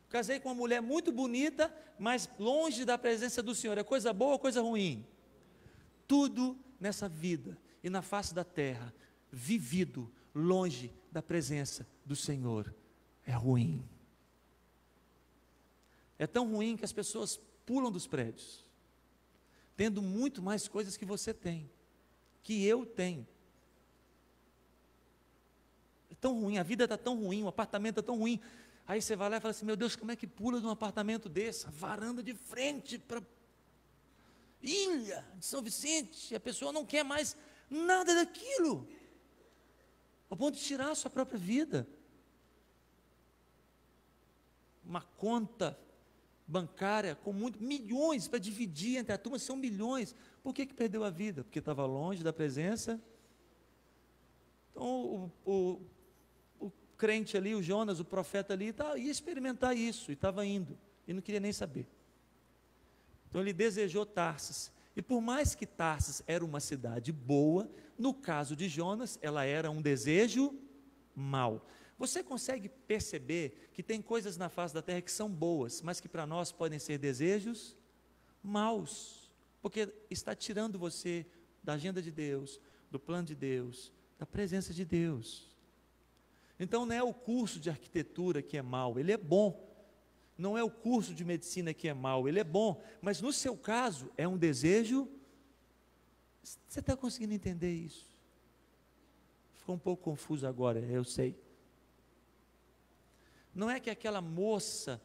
Casei com uma mulher muito bonita, mas longe da presença do Senhor, é coisa boa ou coisa ruim? Tudo nessa vida e na face da terra, vivido longe da presença do Senhor, é ruim. É tão ruim que as pessoas pulam dos prédios, tendo muito mais coisas que você tem, que eu tenho. É tão ruim, a vida está tão ruim, o apartamento está tão ruim. Aí você vai lá e fala assim, meu Deus, como é que pula de um apartamento desse? A varanda de frente para Ilha de São Vicente, e a pessoa não quer mais nada daquilo, ao ponto de tirar a sua própria vida. Uma conta bancária com milhões para dividir entre a turma, são milhões. Por que perdeu a vida? Porque estava longe da presença. Então o crente ali, o Jonas, o profeta ali, ia experimentar isso, e estava indo, e não queria nem saber. Então ele desejou Tarsis, e por mais que Tarsis era uma cidade boa, no caso de Jonas, ela era um desejo mau. Você consegue perceber que tem coisas na face da terra que são boas, mas que para nós podem ser desejos maus, porque está tirando você da agenda de Deus, do plano de Deus, da presença de Deus. Então não é o curso de arquitetura que é mau, ele é bom. Não é o curso de medicina que é mau, ele é bom. Mas no seu caso, é um desejo. Você está conseguindo entender isso? Ficou um pouco confuso agora, eu sei. Não é que aquela moça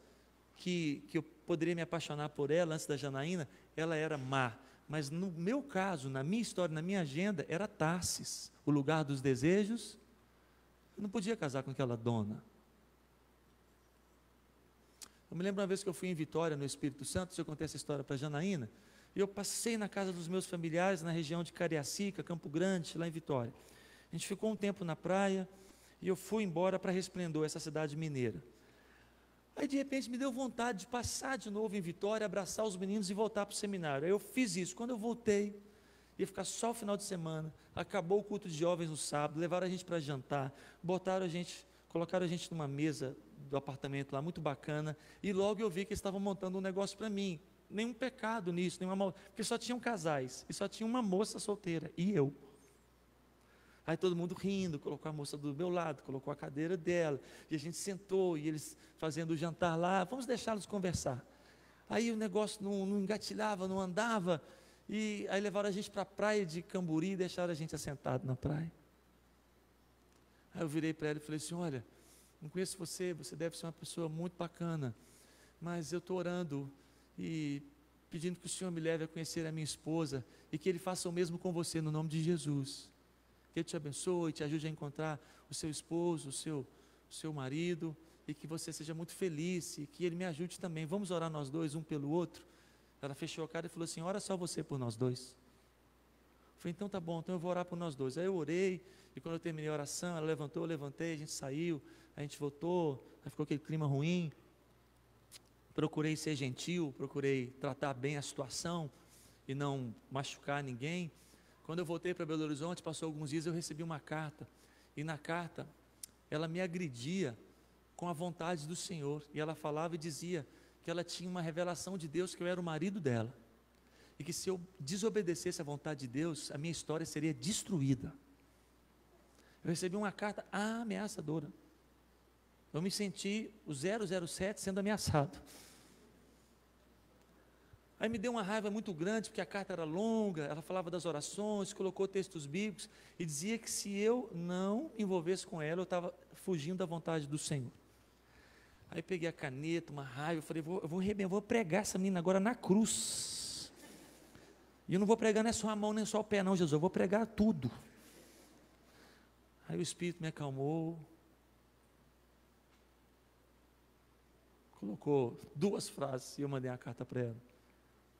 que eu poderia me apaixonar por ela antes da Janaína, ela era má. Mas no meu caso, na minha história, na minha agenda, era Tarsis, o lugar dos desejos. Eu não podia casar com aquela dona. Eu me lembro uma vez que eu fui em Vitória, no Espírito Santo, se eu contei essa história para a Janaína, e eu passei na casa dos meus familiares, na região de Cariacica, Campo Grande, lá em Vitória. A gente ficou um tempo na praia, e eu fui embora para Resplendor, essa cidade mineira. Aí de repente me deu vontade de passar de novo em Vitória, abraçar os meninos e voltar para o seminário. Aí eu fiz isso. Quando eu voltei, ia ficar só o final de semana, acabou o culto de jovens no sábado, levaram a gente para jantar, colocaram a gente numa mesa do apartamento lá, muito bacana, e logo eu vi que eles estavam montando um negócio para mim. Nenhum pecado nisso, porque só tinham casais, e só tinha uma moça solteira, e eu. Aí todo mundo rindo, colocou a moça do meu lado, colocou a cadeira dela, e a gente sentou, e eles fazendo o jantar lá, vamos deixá-los conversar. Aí o negócio não engatilhava, não andava, e aí levaram a gente para a praia de Camburi, e deixaram a gente assentado na praia. eu virei para ela e falei assim: olha, não conheço você, você deve ser uma pessoa muito bacana, mas eu estou orando e pedindo que o Senhor me leve a conhecer a minha esposa e que Ele faça o mesmo com você no nome de Jesus. Que Ele te abençoe, te ajude a encontrar o seu esposo, o seu marido, e que você seja muito feliz e que Ele me ajude também. Vamos orar nós dois, um pelo outro? Ela fechou a cara e falou assim: ora só você por nós dois. Eu falei: então tá bom, então eu vou orar por nós dois. Aí eu orei, e quando eu terminei a oração, ela levantou, eu levantei, a gente saiu, a gente voltou, aí ficou aquele clima ruim. Procurei ser gentil, procurei tratar bem a situação e não machucar ninguém. Quando eu voltei para Belo Horizonte, passou alguns dias, eu recebi uma carta, e na carta, ela me agredia com a vontade do Senhor, e ela falava e dizia que ela tinha uma revelação de Deus, que eu era o marido dela, e que se eu desobedecesse à vontade de Deus, a minha história seria destruída. Eu recebi uma carta ameaçadora, eu me senti o 007 sendo ameaçado. Aí me deu uma raiva muito grande, porque a carta era longa, ela falava das orações, colocou textos bíblicos, e dizia que se eu não me envolvesse com ela, eu estava fugindo da vontade do Senhor. Aí peguei a caneta, uma raiva, eu falei: eu vou pregar essa menina agora na cruz, e eu não vou pregar nem só a mão, nem só o pé não, Jesus, eu vou pregar tudo. Aí o Espírito me acalmou, colocou 2 frases, e eu mandei a carta para ela: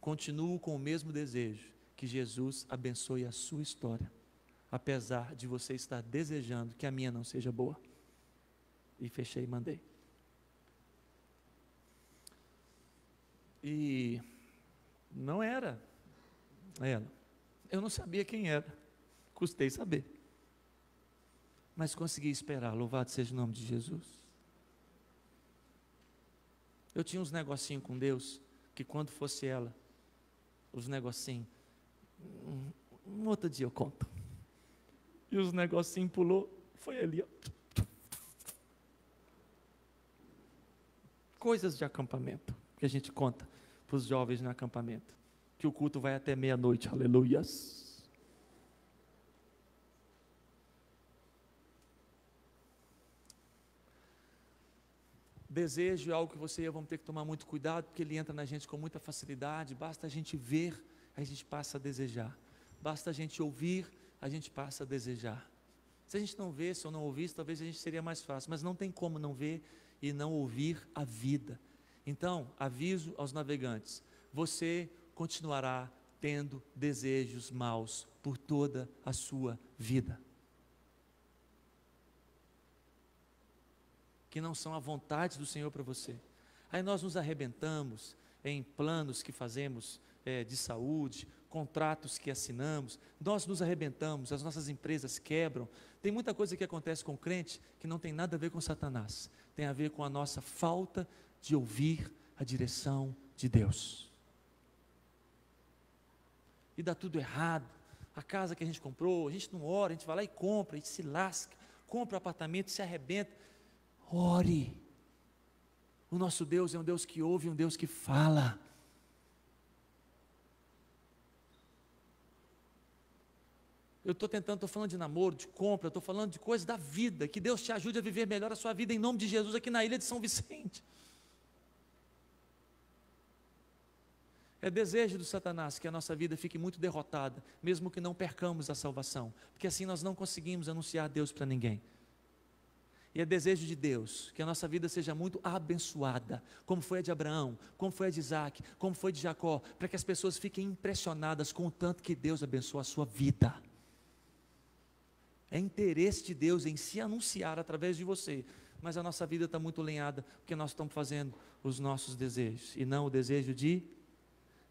continuo com o mesmo desejo, que Jesus abençoe a sua história, apesar de você estar desejando que a minha não seja boa. E fechei e mandei. E não era ela, eu não sabia quem era, custei saber, mas consegui esperar, louvado seja o nome de Jesus. Eu tinha uns negocinhos com Deus, que quando fosse ela, os negocinhos, um outro dia eu conto, e os negocinhos pulou, foi ali, ó. Coisas de acampamento, que a gente conta para os jovens no acampamento, que o culto vai até meia-noite, aleluias. Desejo é algo que você e eu vamos ter que tomar muito cuidado, porque ele entra na gente com muita facilidade. Basta a gente ver, a gente passa a desejar. Basta a gente ouvir, a gente passa a desejar. Se a gente não vesse ou não ouvisse, talvez a gente seria mais fácil, mas não tem como não ver e não ouvir a vida. Então, aviso aos navegantes: você continuará tendo desejos maus por toda a sua vida, que não são a vontade do Senhor para você. Aí nós nos arrebentamos em planos que fazemos de saúde, contratos que assinamos, nós nos arrebentamos, as nossas empresas quebram. Tem muita coisa que acontece com o crente que não tem nada a ver com Satanás, tem a ver com a nossa falta de ouvir a direção de Deus. E dá tudo errado. A casa que a gente comprou, a gente não ora, a gente vai lá e compra, a gente se lasca, compra um apartamento, se arrebenta. Ore. O nosso Deus é um Deus que ouve, um Deus que fala. Eu estou falando de namoro, de compra, estou falando de coisas da vida, que Deus te ajude a viver melhor a sua vida, em nome de Jesus, aqui na ilha de São Vicente. É desejo do Satanás que a nossa vida fique muito derrotada, mesmo que não percamos a salvação, porque assim nós não conseguimos anunciar Deus para ninguém. E é desejo de Deus que a nossa vida seja muito abençoada, como foi a de Abraão, como foi a de Isaac, como foi a de Jacó, para que as pessoas fiquem impressionadas com o tanto que Deus abençoa a sua vida. É interesse de Deus em se anunciar através de você, mas a nossa vida está muito lenhada, porque nós estamos fazendo os nossos desejos, e não o desejo de...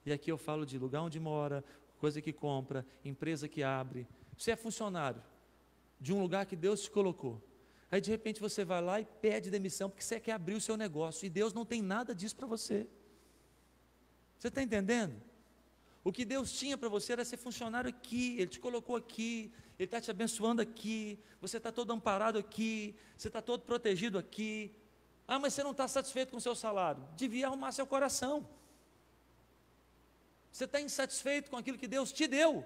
E aqui eu falo de lugar onde mora, coisa que compra, empresa que abre. Você é funcionário de um lugar que Deus te colocou. Aí de repente você vai lá e pede demissão porque você quer abrir o seu negócio, e Deus não tem nada disso para você. Você está entendendo? O que Deus tinha para você era ser funcionário aqui, Ele te colocou aqui, Ele está te abençoando aqui, você está todo amparado aqui, você está todo protegido aqui. Ah, mas você não está satisfeito com o seu salário? Devia arrumar seu coração. Você está insatisfeito com aquilo que Deus te deu?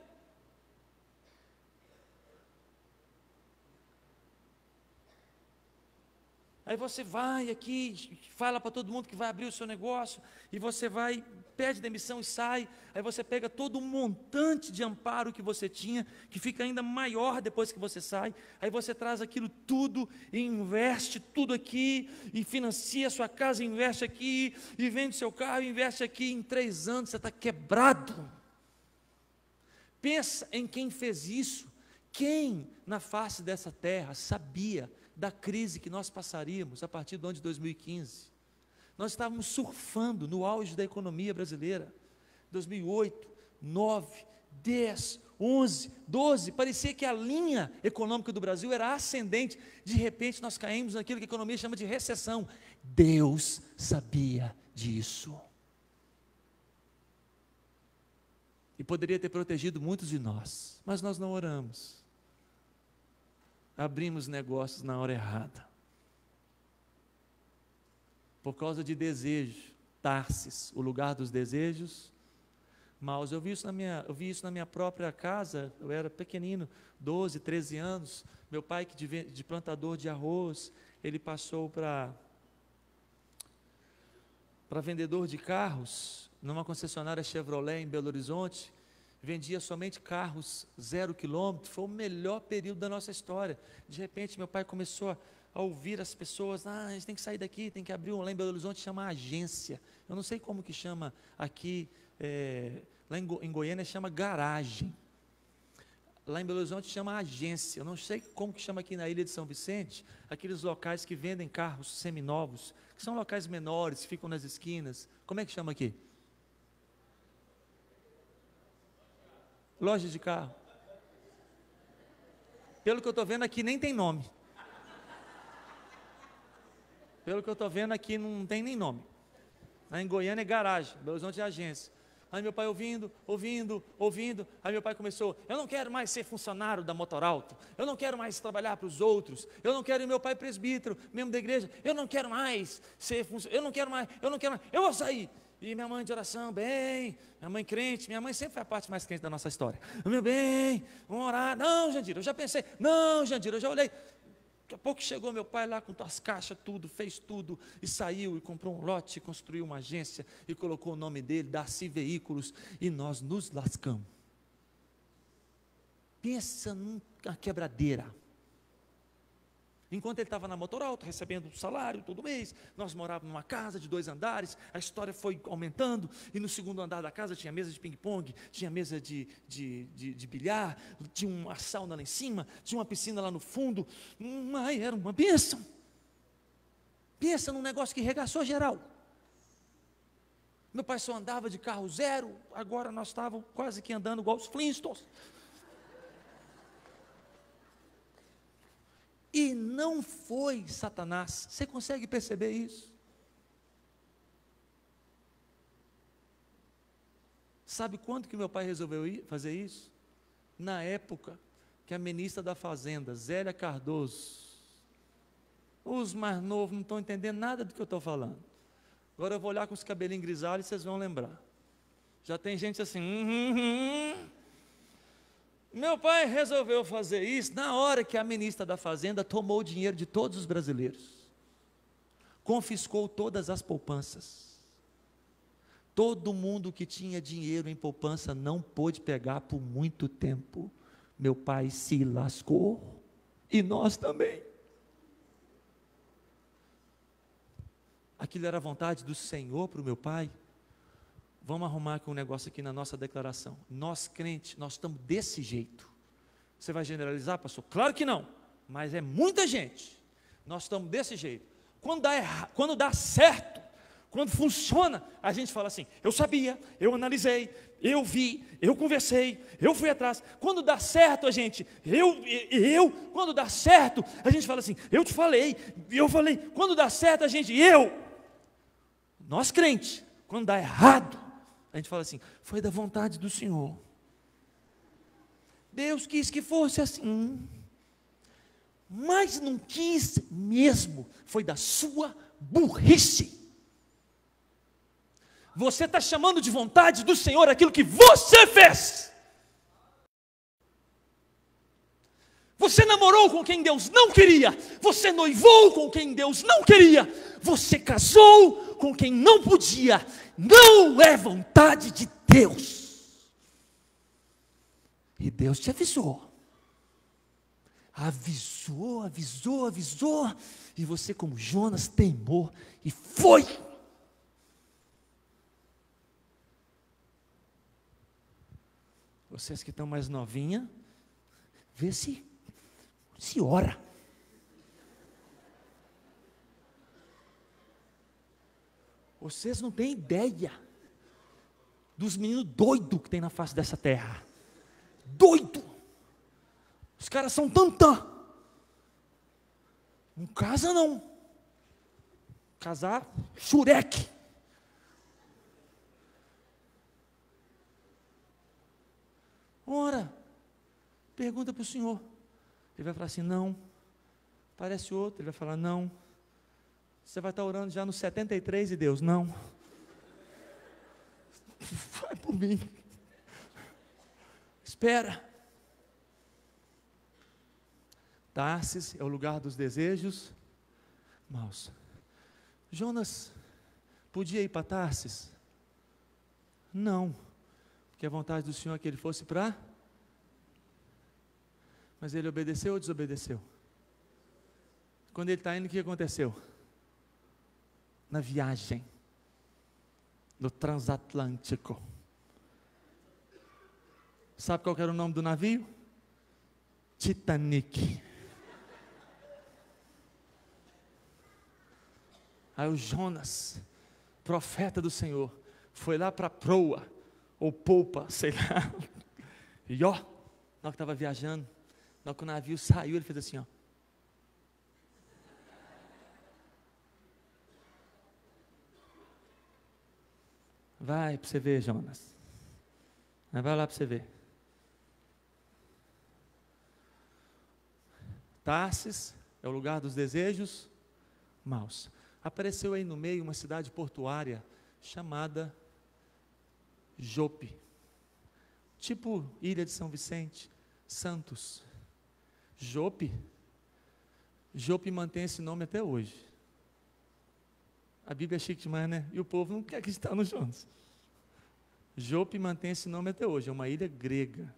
Aí você vai aqui, fala para todo mundo que vai abrir o seu negócio, e você vai, pede demissão e sai. Aí você pega todo um montante de amparo que você tinha, que fica ainda maior depois que você sai. Aí você traz aquilo tudo e investe tudo aqui, e financia a sua casa, investe aqui, e vende seu carro, investe aqui. Em 3 anos você está quebrado. Pensa em quem fez isso. Quem na face dessa terra sabia da crise que nós passaríamos a partir do ano de 2015? Nós estávamos surfando no auge da economia brasileira. 2008, 9, 10, 11, 12, parecia que a linha econômica do Brasil era ascendente. De repente nós caímos naquilo que a economia chama de recessão. Deus sabia disso. E poderia ter protegido muitos de nós, mas nós não oramos. Abrimos negócios na hora errada. Por causa de desejo. Tarsis, o lugar dos desejos maus. Eu vi isso na minha própria casa. Eu era pequenino, 12, 13 anos. Meu pai, que de plantador de arroz, ele passou para vendedor de carros, numa concessionária Chevrolet em Belo Horizonte. Vendia somente carros 0 quilômetro. Foi o melhor período da nossa história. De repente meu pai começou a ouvir as pessoas: a gente tem que sair daqui, tem que abrir lá em Belo Horizonte, chama agência. Eu não sei como que chama aqui, lá em Goiânia chama garagem. Lá em Belo Horizonte chama agência. Eu não sei como que chama aqui na ilha de São Vicente, aqueles locais que vendem carros seminovos, que são locais menores, ficam nas esquinas. Como é que chama aqui? Loja de carro. Pelo que eu estou vendo aqui, nem tem nome. Pelo que eu estou vendo aqui, não tem nem nome. Lá em Goiânia é garagem, Belo Horizonte é agência. Aí meu pai ouvindo. Aí meu pai começou: eu não quero mais ser funcionário da Motorauto. Eu não quero mais trabalhar para os outros. Eu não quero. E meu pai presbítero, membro da igreja: eu não quero mais ser funcionário. Eu não quero mais. Eu vou sair. E minha mãe de oração: bem, minha mãe crente, minha mãe sempre foi a parte mais crente da nossa história. Meu bem, vamos orar. Não, Jandira, eu já pensei. Não, Jandira, eu já olhei. Daqui a pouco chegou meu pai lá com as caixas, tudo, fez tudo, e saiu e comprou um lote, construiu uma agência, e colocou o nome dele, Darcy Veículos, e nós nos lascamos. Pensa numa quebradeira. Enquanto ele estava na Motorauto, recebendo salário todo mês, nós morávamos numa casa de 2 andares, a história foi aumentando, e no 2º andar da casa tinha mesa de ping-pong, tinha mesa de bilhar, tinha uma sauna lá em cima, tinha uma piscina lá no fundo. Era uma bênção. Pensa num negócio que regaçou geral. Meu pai só andava de carro 0, agora nós estávamos quase que andando igual os Flintstones. E não foi Satanás. Você consegue perceber isso? Sabe quando que meu pai resolveu fazer isso? Na época que a ministra da Fazenda, Zélia Cardoso, os mais novos não estão entendendo nada do que eu estou falando. Agora eu vou olhar com os cabelinhos grisalhos e vocês vão lembrar. Já tem gente assim: Meu pai resolveu fazer isso na hora que a ministra da Fazenda tomou o dinheiro de todos os brasileiros, confiscou todas as poupanças. Todo mundo que tinha dinheiro em poupança não pôde pegar por muito tempo. Meu pai se lascou, e nós também. Aquilo era a vontade do Senhor para o meu pai. Vamos arrumar aqui um negócio aqui na nossa declaração. Nós crentes, nós estamos desse jeito. Você vai generalizar, pastor? Claro que não, mas é muita gente. Nós estamos desse jeito. Quando dá certo, quando funciona, a gente fala assim: eu sabia, eu analisei, eu vi, eu conversei, eu fui atrás. Quando dá certo, quando dá certo, a gente fala assim: eu te falei, eu falei. Quando dá certo, nós crentes, quando dá errado, a gente fala assim: foi da vontade do Senhor. Deus quis que fosse assim, mas não quis mesmo, foi da sua burrice. Você está chamando de vontade do Senhor aquilo que você fez. Você namorou com quem Deus não queria. Você noivou com quem Deus não queria. Você casou com quem não podia. Não é vontade de Deus. E Deus te avisou. Avisou. E você, como Jonas, teimou e foi. Vocês que estão mais novinha, vê se ora. Vocês não têm ideia dos meninos doidos que tem na face dessa terra. Doido. Os caras são tantã. Não casa não. Casar, xureque. Ora, pergunta para o Senhor. Ele vai falar assim, não. Parece outro, ele vai falar, não. Você vai estar orando já no 73 e Deus, não. Vai por mim. Espera. Tarsis é o lugar dos desejos maus. Jonas podia ir para Tarsis? Não. Porque a vontade do Senhor é que ele fosse para... Mas ele obedeceu ou desobedeceu? Quando ele está indo, o que aconteceu? Na viagem, no transatlântico. Sabe qual era o nome do navio? Titanic. Aí o Jonas, profeta do Senhor, foi lá para proa, ou polpa, sei lá. E ó, na hora que estava viajando, na hora que o navio saiu, ele fez assim, ó. Vai para você ver, Jonas. Vai lá para você ver. Tarsis é o lugar dos desejos maus. Apareceu aí no meio uma cidade portuária chamada Jope. Tipo Ilha de São Vicente, Santos. Jope mantém esse nome até hoje. A Bíblia é chique demais, né? E o povo não quer acreditar no Jonas. Jope mantém esse nome até hoje, é uma ilha grega.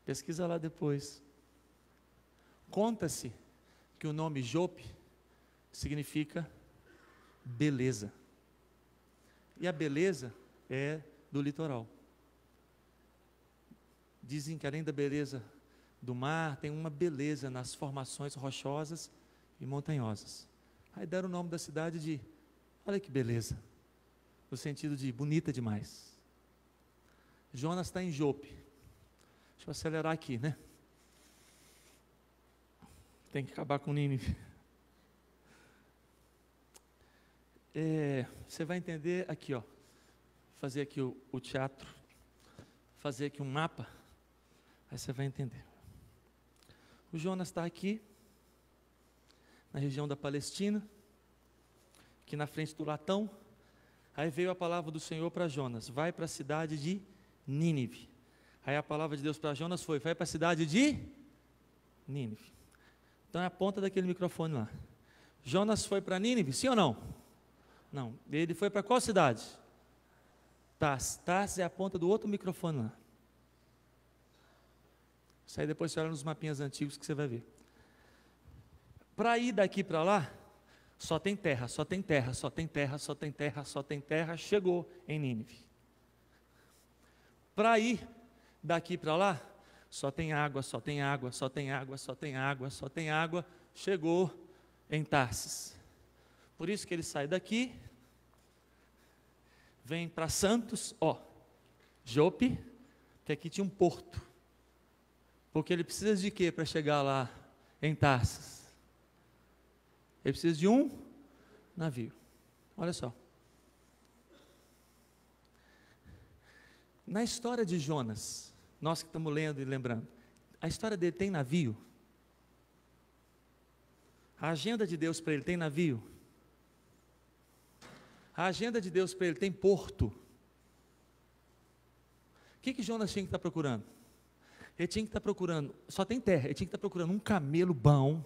Pesquisa lá depois. Conta-se que o nome Jope significa beleza. E a beleza é do litoral. Dizem que além da beleza do mar, tem uma beleza nas formações rochosas e montanhosas. Aí deram o nome da cidade de, olha que beleza, no sentido de bonita demais. Jonas está em Jope. Deixa eu acelerar aqui, né? Tem que acabar com Nínive. Você vai entender aqui, ó. Fazer aqui o teatro. Fazer aqui um mapa. Aí você vai entender. O Jonas está aqui, na região da Palestina, aqui na frente do latão. Aí veio a palavra do Senhor para Jonas: vai para a cidade de Nínive. Aí a palavra de Deus para Jonas foi: vai para a cidade de Nínive. Então é a ponta daquele microfone lá. Jonas foi para Nínive, sim ou não? Não. Ele foi para qual cidade? Tarsis. Tarsis é a ponta do outro microfone lá. Isso aí depois você olha nos mapinhas antigos que você vai ver. Para ir daqui para lá, só tem terra, só tem terra, só tem terra, só tem terra, só tem terra. Chegou em Nínive. Para ir daqui para lá, só tem água, só tem água, só tem água, só tem água, só tem água. Chegou em Tarsis. Por isso que ele sai daqui, vem para Santos, ó, Jope, que aqui tinha um porto. Porque ele precisa de quê para chegar lá em Tarsis? Ele precisa de um navio. Olha só. Na história de Jonas, nós que estamos lendo e lembrando, a história dele tem navio? A agenda de Deus para ele tem navio? A agenda de Deus para ele tem porto? O que Jonas tinha que estar procurando? Ele tinha que estar procurando, só tem terra, ele tinha que estar procurando um camelo bom,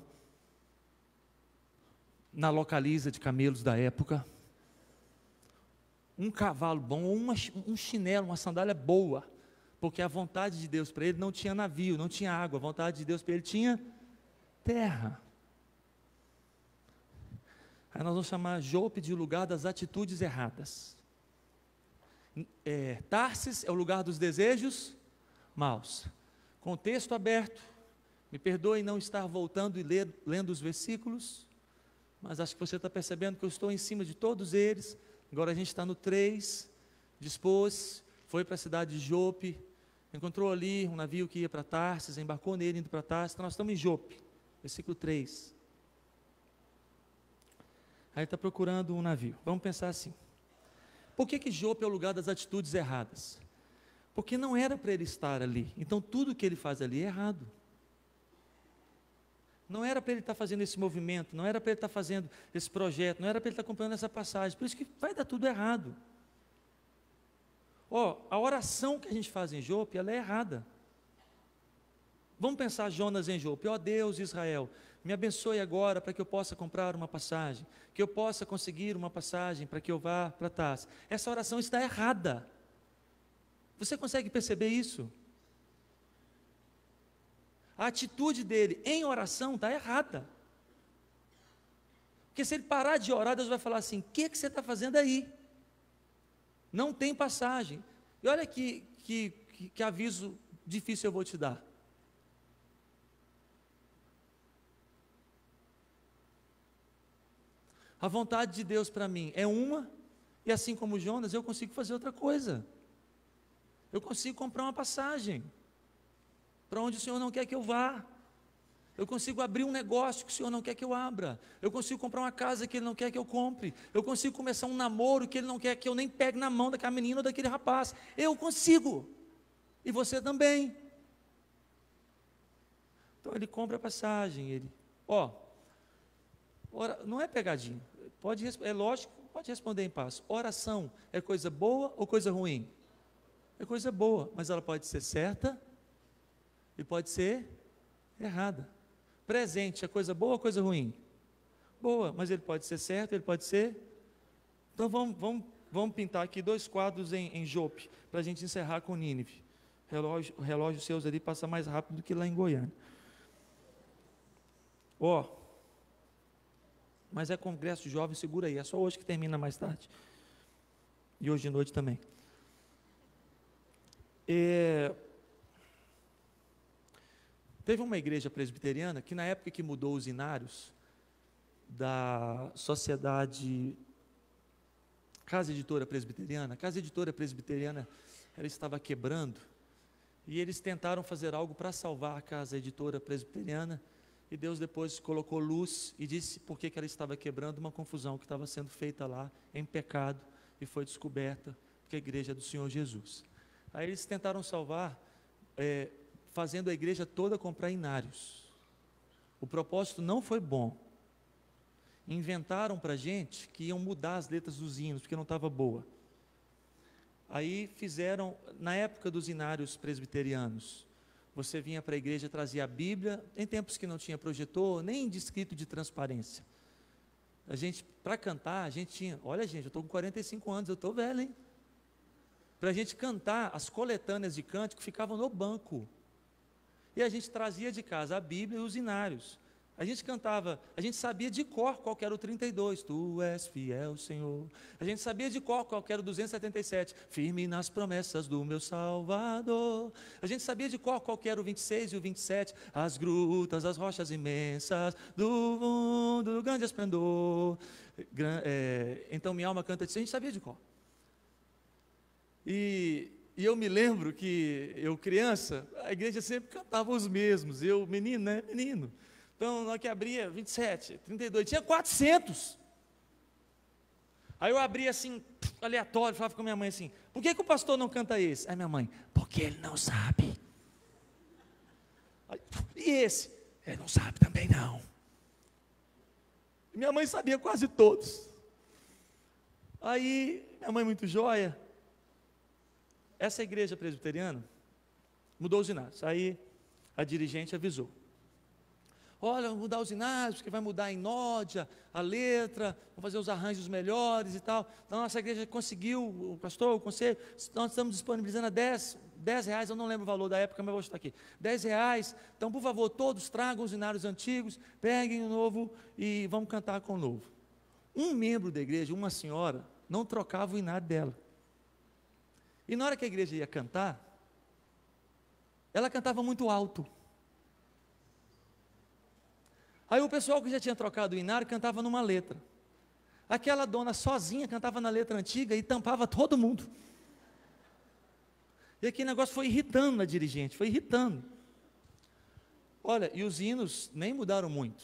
na localiza de camelos da época, um cavalo bom, ou um chinelo, uma sandália boa, porque a vontade de Deus para ele não tinha navio, não tinha água, a vontade de Deus para ele tinha terra. Aí nós vamos chamar Jope de lugar das atitudes erradas. Tarsis é o lugar dos desejos maus. Contexto aberto, me perdoe não estar voltando e lendo os versículos, mas acho que você está percebendo que eu estou em cima de todos eles. Agora a gente está no 3, dispôs, foi para a cidade de Jope, encontrou ali um navio que ia para Tarsis, embarcou nele indo para Tarsis, então nós estamos em Jope, versículo 3. Aí está procurando um navio. Vamos pensar assim, por que Jope é o lugar das atitudes erradas? Porque não era para ele estar ali, então tudo que ele faz ali é errado. Não era para ele estar fazendo esse movimento, não era para ele estar fazendo esse projeto, não era para ele estar comprando essa passagem, por isso que vai dar tudo errado. A oração que a gente faz em Jope, ela é errada. Vamos pensar Jonas em Jope, Deus, Israel, me abençoe agora para que eu possa comprar uma passagem, que eu possa conseguir uma passagem para que eu vá para Tarsis. Essa oração está errada. Você consegue perceber isso? A atitude dele em oração está errada. Porque se ele parar de orar, Deus vai falar assim: o que você está fazendo aí? Não tem passagem. E olha que aviso difícil eu vou te dar. A vontade de Deus para mim é uma, e assim como Jonas, eu consigo fazer outra coisa. Eu consigo comprar uma passagem para onde o Senhor não quer que eu vá. Eu consigo abrir um negócio que o Senhor não quer que eu abra. Eu consigo comprar uma casa que Ele não quer que eu compre. Eu consigo começar um namoro que Ele não quer que eu nem pegue na mão daquela menina ou daquele rapaz. Eu consigo. E você também. Então ele compra a passagem. Não é pegadinha. É lógico, pode responder em paz. Oração é coisa boa ou coisa ruim? É coisa boa, mas ela pode ser certa e pode ser errada. Presente é coisa boa ou coisa ruim? Boa, mas ele pode ser certo, ele pode ser... Então vamos pintar aqui 2 quadros em Jope, para a gente encerrar com Nínive. Relógio seus ali passa mais rápido do que lá em Goiânia. Mas é congresso jovem, segura aí, é só hoje que termina mais tarde. E hoje de noite também. Teve uma igreja presbiteriana que na época que mudou os inários da sociedade Casa Editora Presbiteriana, ela estava quebrando, e eles tentaram fazer algo para salvar a Casa Editora Presbiteriana, e Deus depois colocou luz e disse por que ela estava quebrando, uma confusão que estava sendo feita lá em pecado, e foi descoberta, porque a igreja é do Senhor Jesus. Aí eles tentaram salvar, fazendo a igreja toda comprar inários. O propósito não foi bom. Inventaram para a gente que iam mudar as letras dos hinos, porque não estava boa. Aí fizeram, na época dos inários presbiterianos, você vinha para a igreja, trazia a Bíblia, em tempos que não tinha projetor, nem descrito de transparência. A gente, para cantar, a gente tinha, olha gente, eu estou com 45 anos, eu estou velho, hein? Para a gente cantar, as coletâneas de cântico ficavam no banco. E a gente trazia de casa a Bíblia e os inários. A gente cantava, a gente sabia de cor qual que era o 32, Tu és fiel, Senhor. A gente sabia de cor qual que era o 277, firme nas promessas do meu Salvador. A gente sabia de cor qual que era o 26 e o 27, as grutas, as rochas imensas do mundo, do grande esplendor. Então minha alma canta disso, a gente sabia de cor. E eu me lembro que eu criança, a igreja sempre cantava os mesmos, eu menino, né? Menino. Então, na hora que abria, 27, 32, tinha 400. Aí eu abria assim, aleatório, falava com a minha mãe assim, por que o pastor não canta esse? Aí minha mãe, porque ele não sabe. Aí, e esse? Ele não sabe também não. Minha mãe sabia quase todos. Aí, minha mãe muito joia. Essa igreja presbiteriana, Mudou os inários. Aí a dirigente avisou. Olha, vamos mudar os inários, porque vai mudar em nódia, a letra, vamos fazer os arranjos melhores e tal. Então, nossa igreja conseguiu, o pastor, o conselho, nós estamos disponibilizando a 10 reais, eu não lembro o valor da época, mas vou estar aqui. 10 reais, então, por favor, todos tragam os inários antigos, peguem o novo e vamos cantar com o novo. Um membro da igreja, uma senhora, não trocava o inário dela. E na hora que a igreja ia cantar, ela cantava muito alto. Aí o pessoal que já tinha trocado o inário cantava numa letra. Aquela dona sozinha cantava na letra antiga e tampava todo mundo. E aquele negócio foi irritando a dirigente, foi irritando. Olha, e os hinos nem mudaram muito.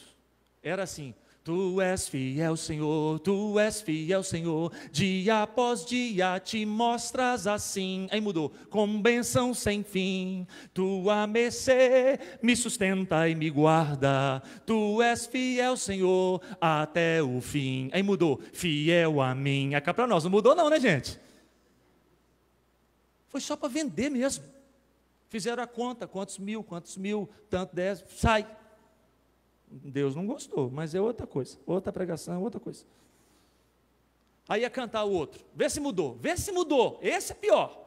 Era assim: Tu és fiel, Senhor, Tu és fiel, Senhor, dia após dia te mostras assim. Aí mudou: com bênção sem fim, Tua mercê me sustenta e me guarda. Tu és fiel, Senhor, até o fim. Aí mudou: fiel a mim. Cá para nós, não mudou não, né, gente? Foi só para vender mesmo. Fizeram a conta, quantos mil, tanto 10, sai. Deus não gostou, mas é outra coisa, outra pregação, outra coisa. Aí ia cantar o outro, vê se mudou, esse é pior.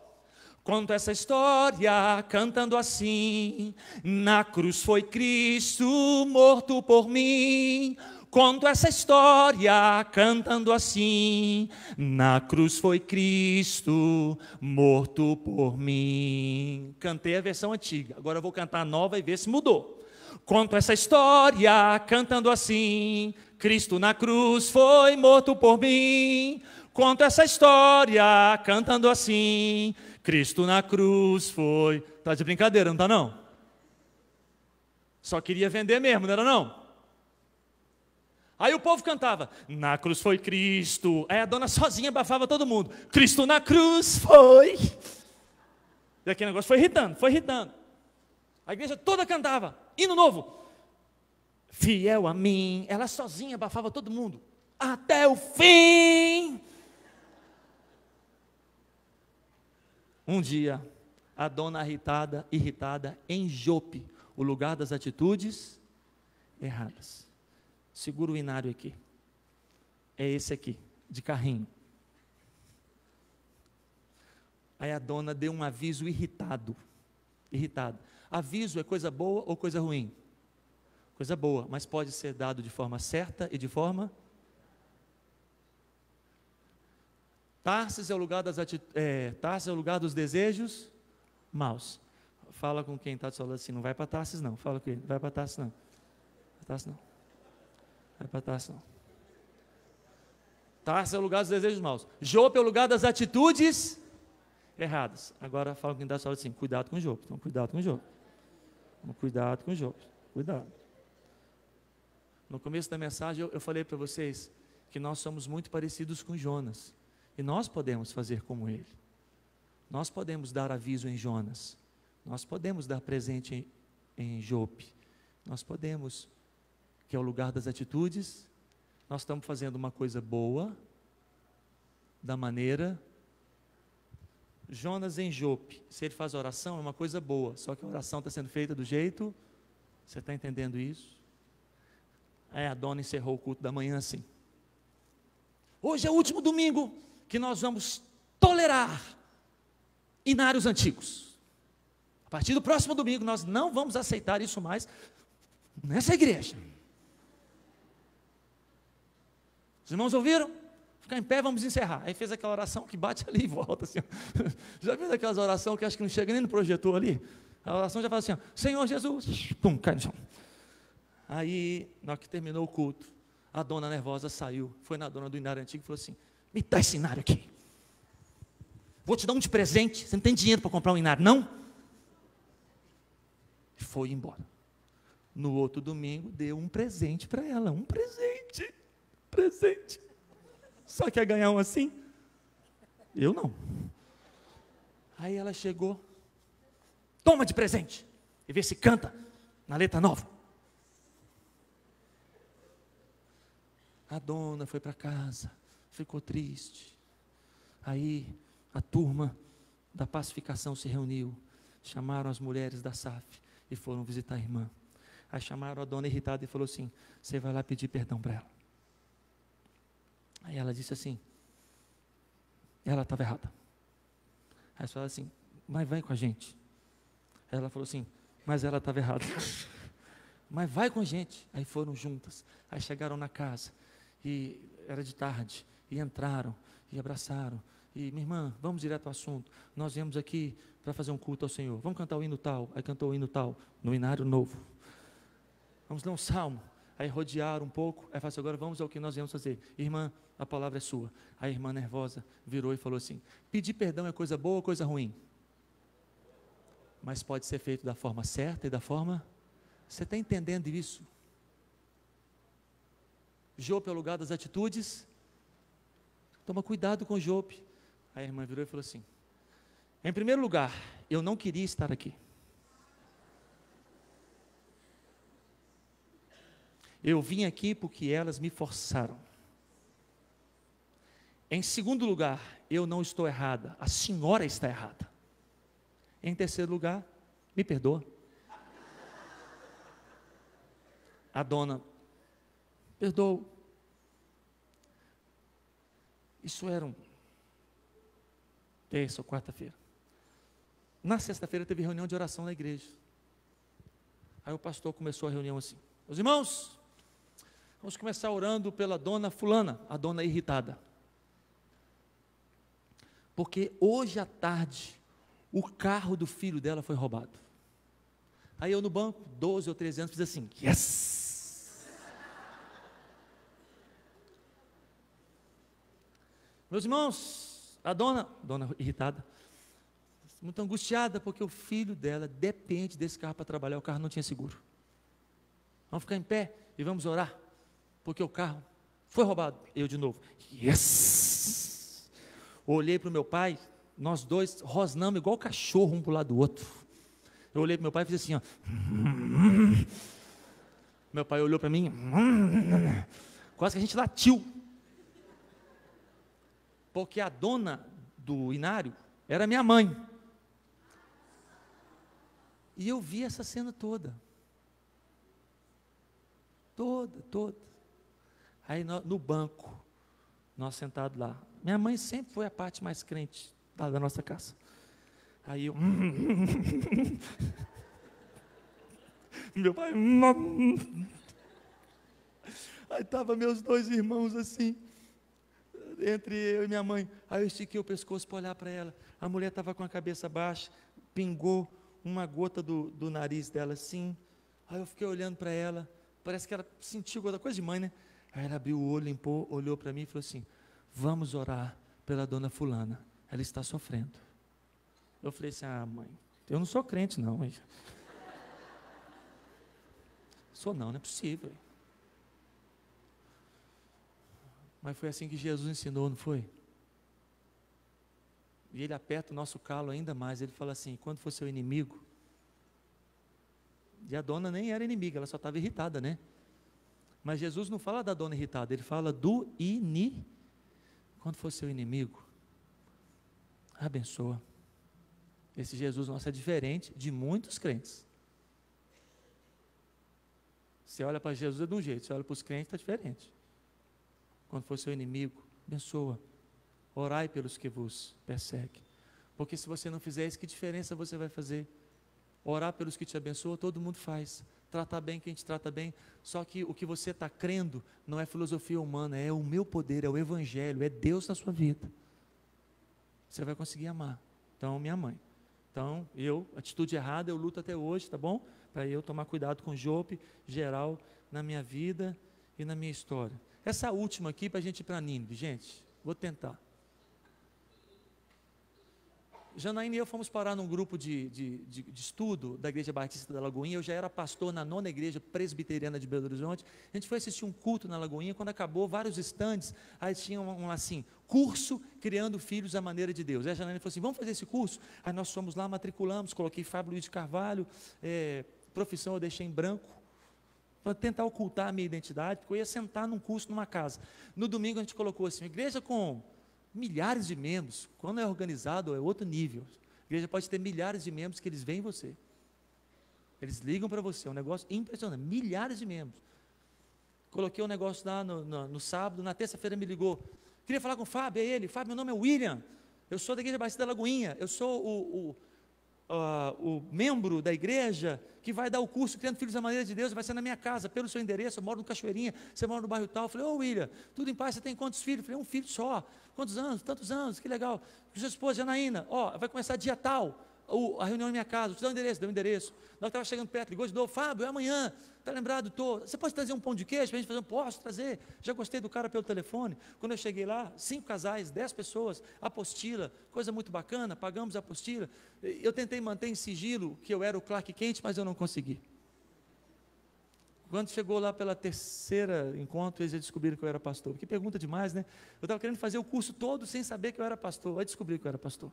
Conto essa história cantando assim: na cruz foi Cristo morto por mim. Conto essa história cantando assim: na cruz foi Cristo morto por mim. Cantei a versão antiga, agora eu vou cantar a nova e ver se mudou. Conto essa história cantando assim: Cristo na cruz foi morto por mim. Conto essa história cantando assim: Cristo na cruz foi... Tá de brincadeira, não tá não? Só queria vender mesmo, não era não? Aí o povo cantava: na cruz foi Cristo. Aí a dona sozinha abafava todo mundo: Cristo na cruz foi... E aquele negócio foi irritando, foi irritando. A igreja toda cantava hino novo: fiel a mim. Ela sozinha abafava todo mundo: até o fim. Um dia, a dona irritada em Jope, o lugar das atitudes erradas. Segura o inário aqui. É esse aqui, de carrinho. Aí a dona deu um aviso irritado. Aviso é coisa boa ou coisa ruim? Coisa boa, mas pode ser dado de forma certa e de forma... Tarsis é o lugar Tarsis é o lugar dos desejos maus. Fala com quem está do seu lado assim: não vai para Tarsis não. Fala com ele: não vai para Tarsis não. Vai para Tarsis não. Tarsis é o lugar dos desejos maus. Jope é o lugar das atitudes erradas. Agora fala com quem está do seu lado assim: cuidado com Jope. Então, cuidado com Jope. Cuidado com Jope. Cuidado. No começo da mensagem eu falei para vocês que nós somos muito parecidos com Jonas. E nós podemos fazer como ele. Nós podemos dar aviso em Jonas. Nós podemos dar presente em Jope. Nós podemos, que é o lugar das atitudes. Nós estamos fazendo uma coisa boa, da maneira... Jonas em Jope, se ele faz oração, é uma coisa boa, só que a oração está sendo feita do jeito... Você está entendendo isso? Aí a dona encerrou o culto da manhã assim: hoje é o último domingo que nós vamos tolerar inários antigos. A partir do próximo domingo nós não vamos aceitar isso mais nessa igreja. Os irmãos ouviram? Ficar em pé, vamos encerrar. Aí fez aquela oração que bate ali e volta assim. Já viu aquelas orações que acho que não chega nem no projetor ali? A oração já fala assim: ó, Senhor Jesus, pum, cai no chão. Aí, na hora que terminou o culto, a dona nervosa saiu, foi na dona do inário antigo e falou assim: me dá esse inário aqui. Vou te dar um de presente. Você não tem dinheiro para comprar um inário, não? E foi embora. No outro domingo, deu um presente para ela. Um presente. Só quer ganhar um assim? Eu não. Aí ela chegou: toma de presente. E vê se canta na letra nova. A dona foi para casa, ficou triste. Aí a turma da pacificação se reuniu. chamaram as mulheres da SAF e foram visitar a irmã. Aí chamaram a dona irritada e falou assim: você vai lá pedir perdão para ela. Aí ela disse assim, ela estava errada. Aí eles falaram assim, mas vai com a gente. Aí ela falou assim, mas ela estava errada. Mas vai com a gente. Aí foram juntas. Aí chegaram na casa, e era de tarde, e entraram, e abraçaram. E, minha irmã, vamos direto ao assunto. Nós viemos aqui para fazer um culto ao Senhor. Vamos cantar o hino tal. Aí cantou o hino tal, no inário novo. Vamos ler um salmo. Aí rodearam um pouco. Aí falou assim, agora vamos ao que nós viemos fazer. Irmã, a palavra é sua. A irmã nervosa virou e falou assim, pedir perdão é coisa boa ou coisa ruim? Mas pode ser feito da forma certa e da forma... Você está entendendo isso? Jope é o lugar das atitudes. Toma cuidado com Jope. Aí a irmã virou e falou assim, em primeiro lugar, eu não queria estar aqui. Eu vim aqui porque elas me forçaram. Em segundo lugar, eu não estou errada, a senhora está errada. Em terceiro lugar, me perdoa. A dona, perdoa. Isso era terça ou quarta-feira. Na sexta-feira teve reunião de oração na igreja. Aí o pastor começou a reunião assim, meus irmãos, vamos começar orando pela dona fulana, a dona irritada. Porque hoje à tarde, o carro do filho dela foi roubado. Aí eu no banco, 12 ou 13 anos, fiz assim, yes! Meus irmãos, a dona irritada, muito angustiada, porque o filho dela depende desse carro para trabalhar, o carro não tinha seguro. Vamos ficar em pé e vamos orar, porque o carro foi roubado. Eu de novo, yes! Olhei para o meu pai, nós dois rosnamos igual cachorro um para o lado do outro. Eu olhei para o meu pai e fiz assim, ó. Meu pai olhou para mim, quase que a gente latiu. Porque a dona do inário era minha mãe. E eu vi essa cena toda. Toda. Aí no banco, nós sentados lá. Minha mãe sempre foi a parte mais crente da nossa casa. Aí eu... Meu pai... Aí estavam meus dois irmãos assim, entre eu e minha mãe. Aí eu estiquei o pescoço para olhar para ela. A mulher estava com a cabeça baixa, pingou uma gota do nariz dela assim. Aí eu fiquei olhando para ela, parece que ela sentiu alguma coisa de mãe, né? Aí ela abriu o olho, limpou, olhou para mim e falou assim, vamos orar pela dona fulana, ela está sofrendo. Eu falei assim, mãe, eu não sou crente não, mas... Sou não é possível. Mas foi assim que Jesus ensinou, não foi? E ele aperta o nosso calo ainda mais, ele fala assim, quando for seu inimigo, e a dona nem era inimiga, ela só estava irritada, né? Mas Jesus não fala da dona irritada, ele fala do quando for seu inimigo, abençoa. Esse Jesus nosso é diferente de muitos crentes. Você olha para Jesus é de um jeito, você olha para os crentes está diferente. Quando for seu inimigo, abençoa. Orai pelos que vos perseguem. Porque se você não fizer isso, que diferença você vai fazer? Orar pelos que te abençoam, todo mundo faz. Tratar bem quem te trata bem. Só que o que você está crendo não é filosofia humana, é o meu poder, é o Evangelho, é Deus na sua vida. Você vai conseguir amar. Então, minha mãe. Então, atitude errada, eu luto até hoje, tá bom? Para eu tomar cuidado com Jope, geral, na minha vida e na minha história. Essa última aqui, para a gente ir para Nínive, gente, vou tentar. Janaína e eu fomos parar num grupo de estudo da Igreja Batista da Lagoinha. Eu já era pastor na 9ª Igreja Presbiteriana de Belo Horizonte. A gente foi assistir um culto na Lagoinha. Quando acabou, vários estandes, aí tinha assim, curso Criando Filhos à Maneira de Deus. Aí a Janaína falou assim, vamos fazer esse curso? Aí nós fomos lá, matriculamos, coloquei Fábio Luiz de Carvalho, profissão eu deixei em branco, para tentar ocultar a minha identidade, porque eu ia sentar num curso numa casa. No domingo a gente colocou assim, igreja com milhares de membros, quando é organizado é outro nível. igreja pode ter milhares de membros que eles veem você. Eles ligam para você, é um negócio impressionante, milhares de membros. Coloquei um negócio lá no sábado, na terça-feira me ligou. Queria falar com o Fábio, é ele. Fábio, meu nome é William, eu sou da Igreja Batista da Lagoinha, eu sou o membro da igreja que vai dar o curso Criando Filhos da Maneira de Deus, vai ser na minha casa, pelo seu endereço, eu moro no Cachoeirinha, você mora no bairro tal. Eu falei, William, tudo em paz, você tem quantos filhos? Eu falei, um filho só. Quantos anos? Tantos anos, que legal. Sua esposa, Janaína, vai começar dia tal, a reunião na minha casa, vou te dar o endereço, deu o endereço. Na hora que estava chegando perto, ligou de novo, Fábio, é amanhã, está lembrado? Você pode trazer um pão de queijo para a gente fazer? Posso trazer, já gostei do cara pelo telefone. Quando eu cheguei lá, 5 casais, 10 pessoas, apostila, coisa muito bacana, pagamos a apostila. Eu tentei manter em sigilo que eu era o Clark Kent, mas eu não consegui. Quando chegou lá pela terceira encontro, eles descobriram que eu era pastor. Que pergunta demais, né? Eu estava querendo fazer o curso todo sem saber que eu era pastor, aí descobriram que eu era pastor.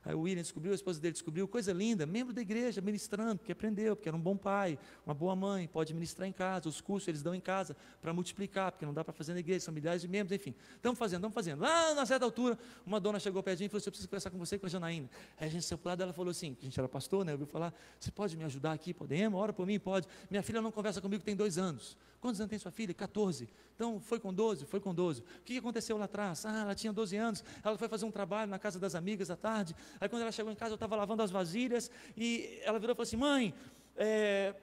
Aí o William descobriu, a esposa dele descobriu, coisa linda, membro da igreja, ministrando, porque aprendeu, porque era um bom pai, uma boa mãe, pode ministrar em casa, os cursos eles dão em casa para multiplicar, porque não dá para fazer na igreja, são milhares de membros, enfim. Estamos fazendo. Lá na certa altura, uma dona chegou perto de mim e falou assim, eu preciso conversar com você e com a Janaína. Aí a gente saiu para lá, ela falou assim, a gente era pastor, né, eu ouvi falar, você pode me ajudar aqui? Podemos? Ora por mim? Pode. Minha filha não conversa comigo tem 2 anos. Quantos anos tem sua filha? 14. Então, foi com 12? Foi com 12. O que aconteceu lá atrás? Ela tinha 12 anos, ela foi fazer um trabalho na casa das amigas à tarde, aí quando ela chegou em casa, eu estava lavando as vasilhas, e ela virou e falou assim, mãe,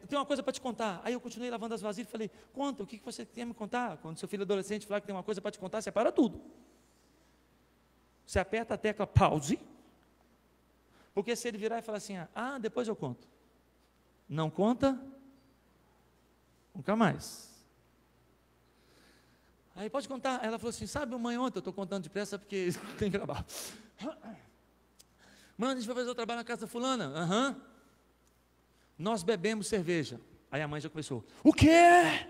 tem uma coisa para te contar. Aí eu continuei lavando as vasilhas e falei, conta, o que você tem a me contar? Quando seu filho adolescente falar que tem uma coisa para te contar, você para tudo. Você aperta a tecla pause, porque se ele virar e falar assim, depois eu conto. Não conta, nunca mais. Aí pode contar. Ela falou assim, sabe, mãe, ontem eu estou contando depressa porque tem que gravar. Mano, a gente vai fazer o trabalho na casa da fulana. Nós bebemos cerveja. Aí a mãe já começou, o quê?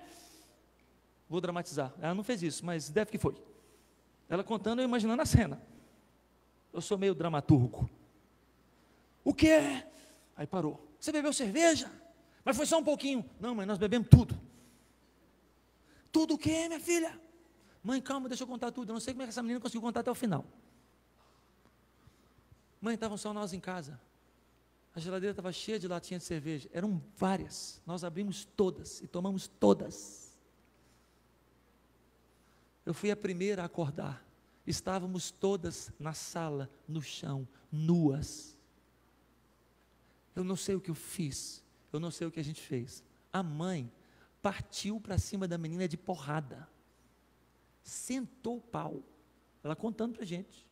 Vou dramatizar. Ela não fez isso, mas deve que foi. Ela contando, eu imaginando a cena. Eu sou meio dramaturgo. O quê? Aí parou. Você bebeu cerveja? Mas foi só um pouquinho. Não, mãe, nós bebemos tudo. Tudo o quê, minha filha? Mãe, calma, deixa eu contar tudo. Eu não sei como é que essa menina conseguiu contar até o final. Mãe, estavam só nós em casa. A geladeira estava cheia de latinhas de cerveja. Eram várias. Nós abrimos todas e tomamos todas. Eu fui a primeira a acordar. Estávamos todas na sala, no chão, nuas. Eu não sei o que eu fiz. Eu não sei o que a gente fez. A mãe partiu para cima da menina de porrada. Sentou o pau. Ela contando para a gente.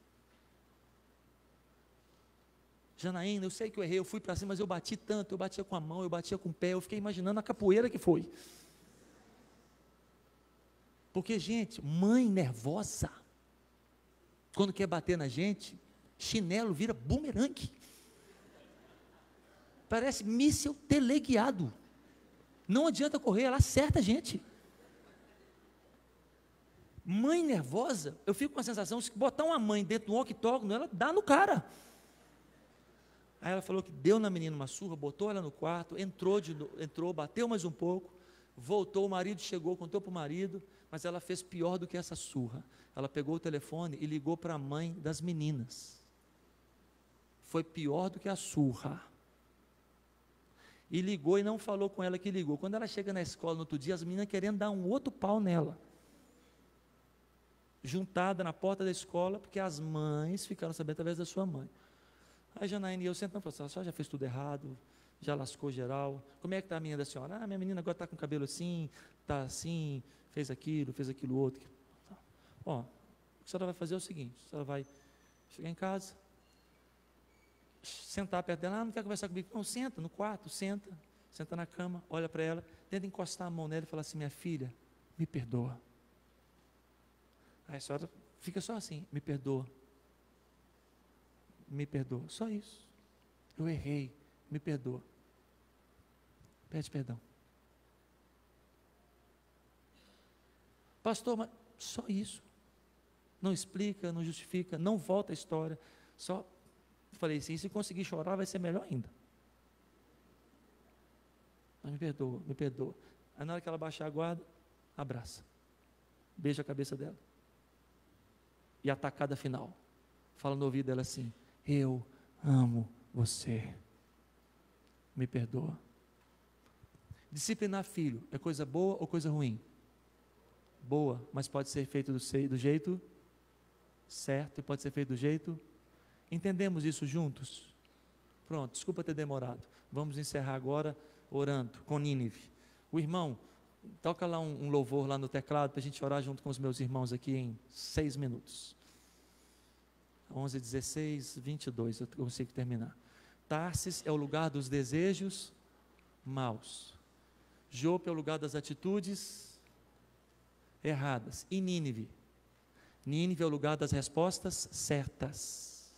Janaína, eu sei que eu errei, eu fui para cima, mas eu bati tanto, eu batia com a mão, eu batia com o pé, eu fiquei imaginando a capoeira que foi. Porque, gente, mãe nervosa, quando quer bater na gente, chinelo vira bumerangue. Parece míssil teleguiado. Não adianta correr, ela acerta a gente. Mãe nervosa, eu fico com a sensação, se botar uma mãe dentro do octógono, ela dá no cara. Aí ela falou que deu na menina uma surra, botou ela no quarto, entrou, bateu mais um pouco, voltou, o marido chegou, contou para o marido, mas ela fez pior do que essa surra. Ela pegou o telefone e ligou para a mãe das meninas. Foi pior do que a surra. E ligou e não falou com ela que ligou. Quando ela chega na escola no outro dia, as meninas querendo dar um outro pau nela. Juntada na porta da escola, porque as mães ficaram sabendo através da sua mãe. Aí Janaína e eu sentamos e falamos, a senhora já fez tudo errado, já lascou geral. Como é que está a menina da senhora? Minha menina agora está com o cabelo assim, está assim, fez aquilo outro. Ó, o que a senhora vai fazer é o seguinte, a senhora vai chegar em casa, sentar perto dela, não quer conversar comigo? Não, senta no quarto, senta na cama, olha para ela, tenta encostar a mão nela e falar assim, minha filha, me perdoa. Aí a senhora fica só assim, me perdoa, só isso. Eu errei, me perdoa. Pede perdão. Pastor, mas só isso. Não explica, não justifica, não volta a história. Só falei assim, se conseguir chorar vai ser melhor ainda. Mas me perdoa. Aí na hora que ela baixar a guarda, abraça. Beija a cabeça dela. E a tacada final. Fala no ouvido dela assim, eu amo você. Me perdoa. Disciplinar filho é coisa boa ou coisa ruim? Boa, mas pode ser feito do jeito certo e pode ser feito do jeito. Entendemos isso juntos? Pronto, desculpa ter demorado. Vamos encerrar agora orando com Nínive. O irmão, toca lá um louvor lá no teclado para a gente orar junto com os meus irmãos aqui em 6 minutos. 11, 16, 22, eu consigo terminar. Tarsis é o lugar dos desejos maus. Jope é o lugar das atitudes erradas. E Nínive? Nínive é o lugar das respostas certas.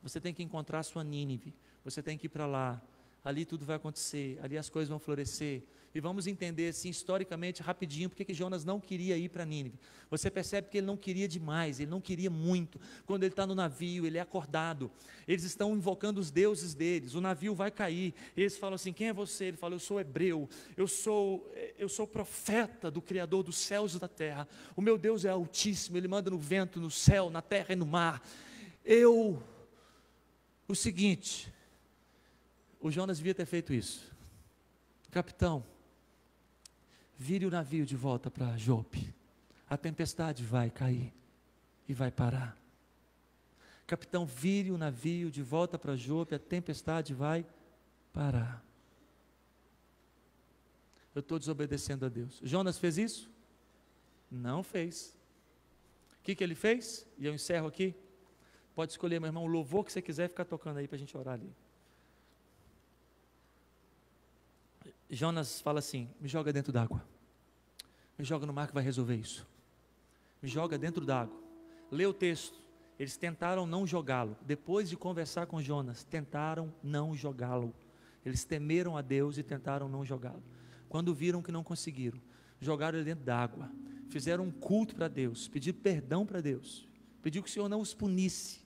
Você tem que encontrar a sua Nínive. Você tem que ir para lá. Ali tudo vai acontecer. Ali as coisas vão florescer. E vamos entender, assim, historicamente, rapidinho, porque que Jonas não queria ir para Nínive. Você percebe que ele não queria demais, ele não queria muito. Quando ele está no navio, ele é acordado. Eles estão invocando os deuses deles. O navio vai cair. Eles falam assim: quem é você? Ele fala: eu sou hebreu. Eu sou profeta do Criador dos céus e da terra. O meu Deus é altíssimo. Ele manda no vento, no céu, na terra e no mar. O seguinte, o Jonas devia ter feito isso. Capitão, vire o navio de volta para Jope. A tempestade vai cair e vai parar. Capitão, vire o navio de volta para Jope, a tempestade vai parar. Eu estou desobedecendo a Deus. Jonas fez isso? Não fez. O que ele fez? E eu encerro aqui. Pode escolher, meu irmão, o louvor que você quiser, ficar tocando aí para a gente orar ali. Jonas fala assim: me joga dentro d'água. Me joga no mar que vai resolver isso. Me joga dentro d'água. Lê o texto. Eles tentaram não jogá-lo. Depois de conversar com Jonas, tentaram não jogá-lo. Eles temeram a Deus e tentaram não jogá-lo. Quando viram que não conseguiram, jogaram ele dentro d'água. Fizeram um culto para Deus, pediram perdão para Deus. Pediu que o Senhor não os punisse.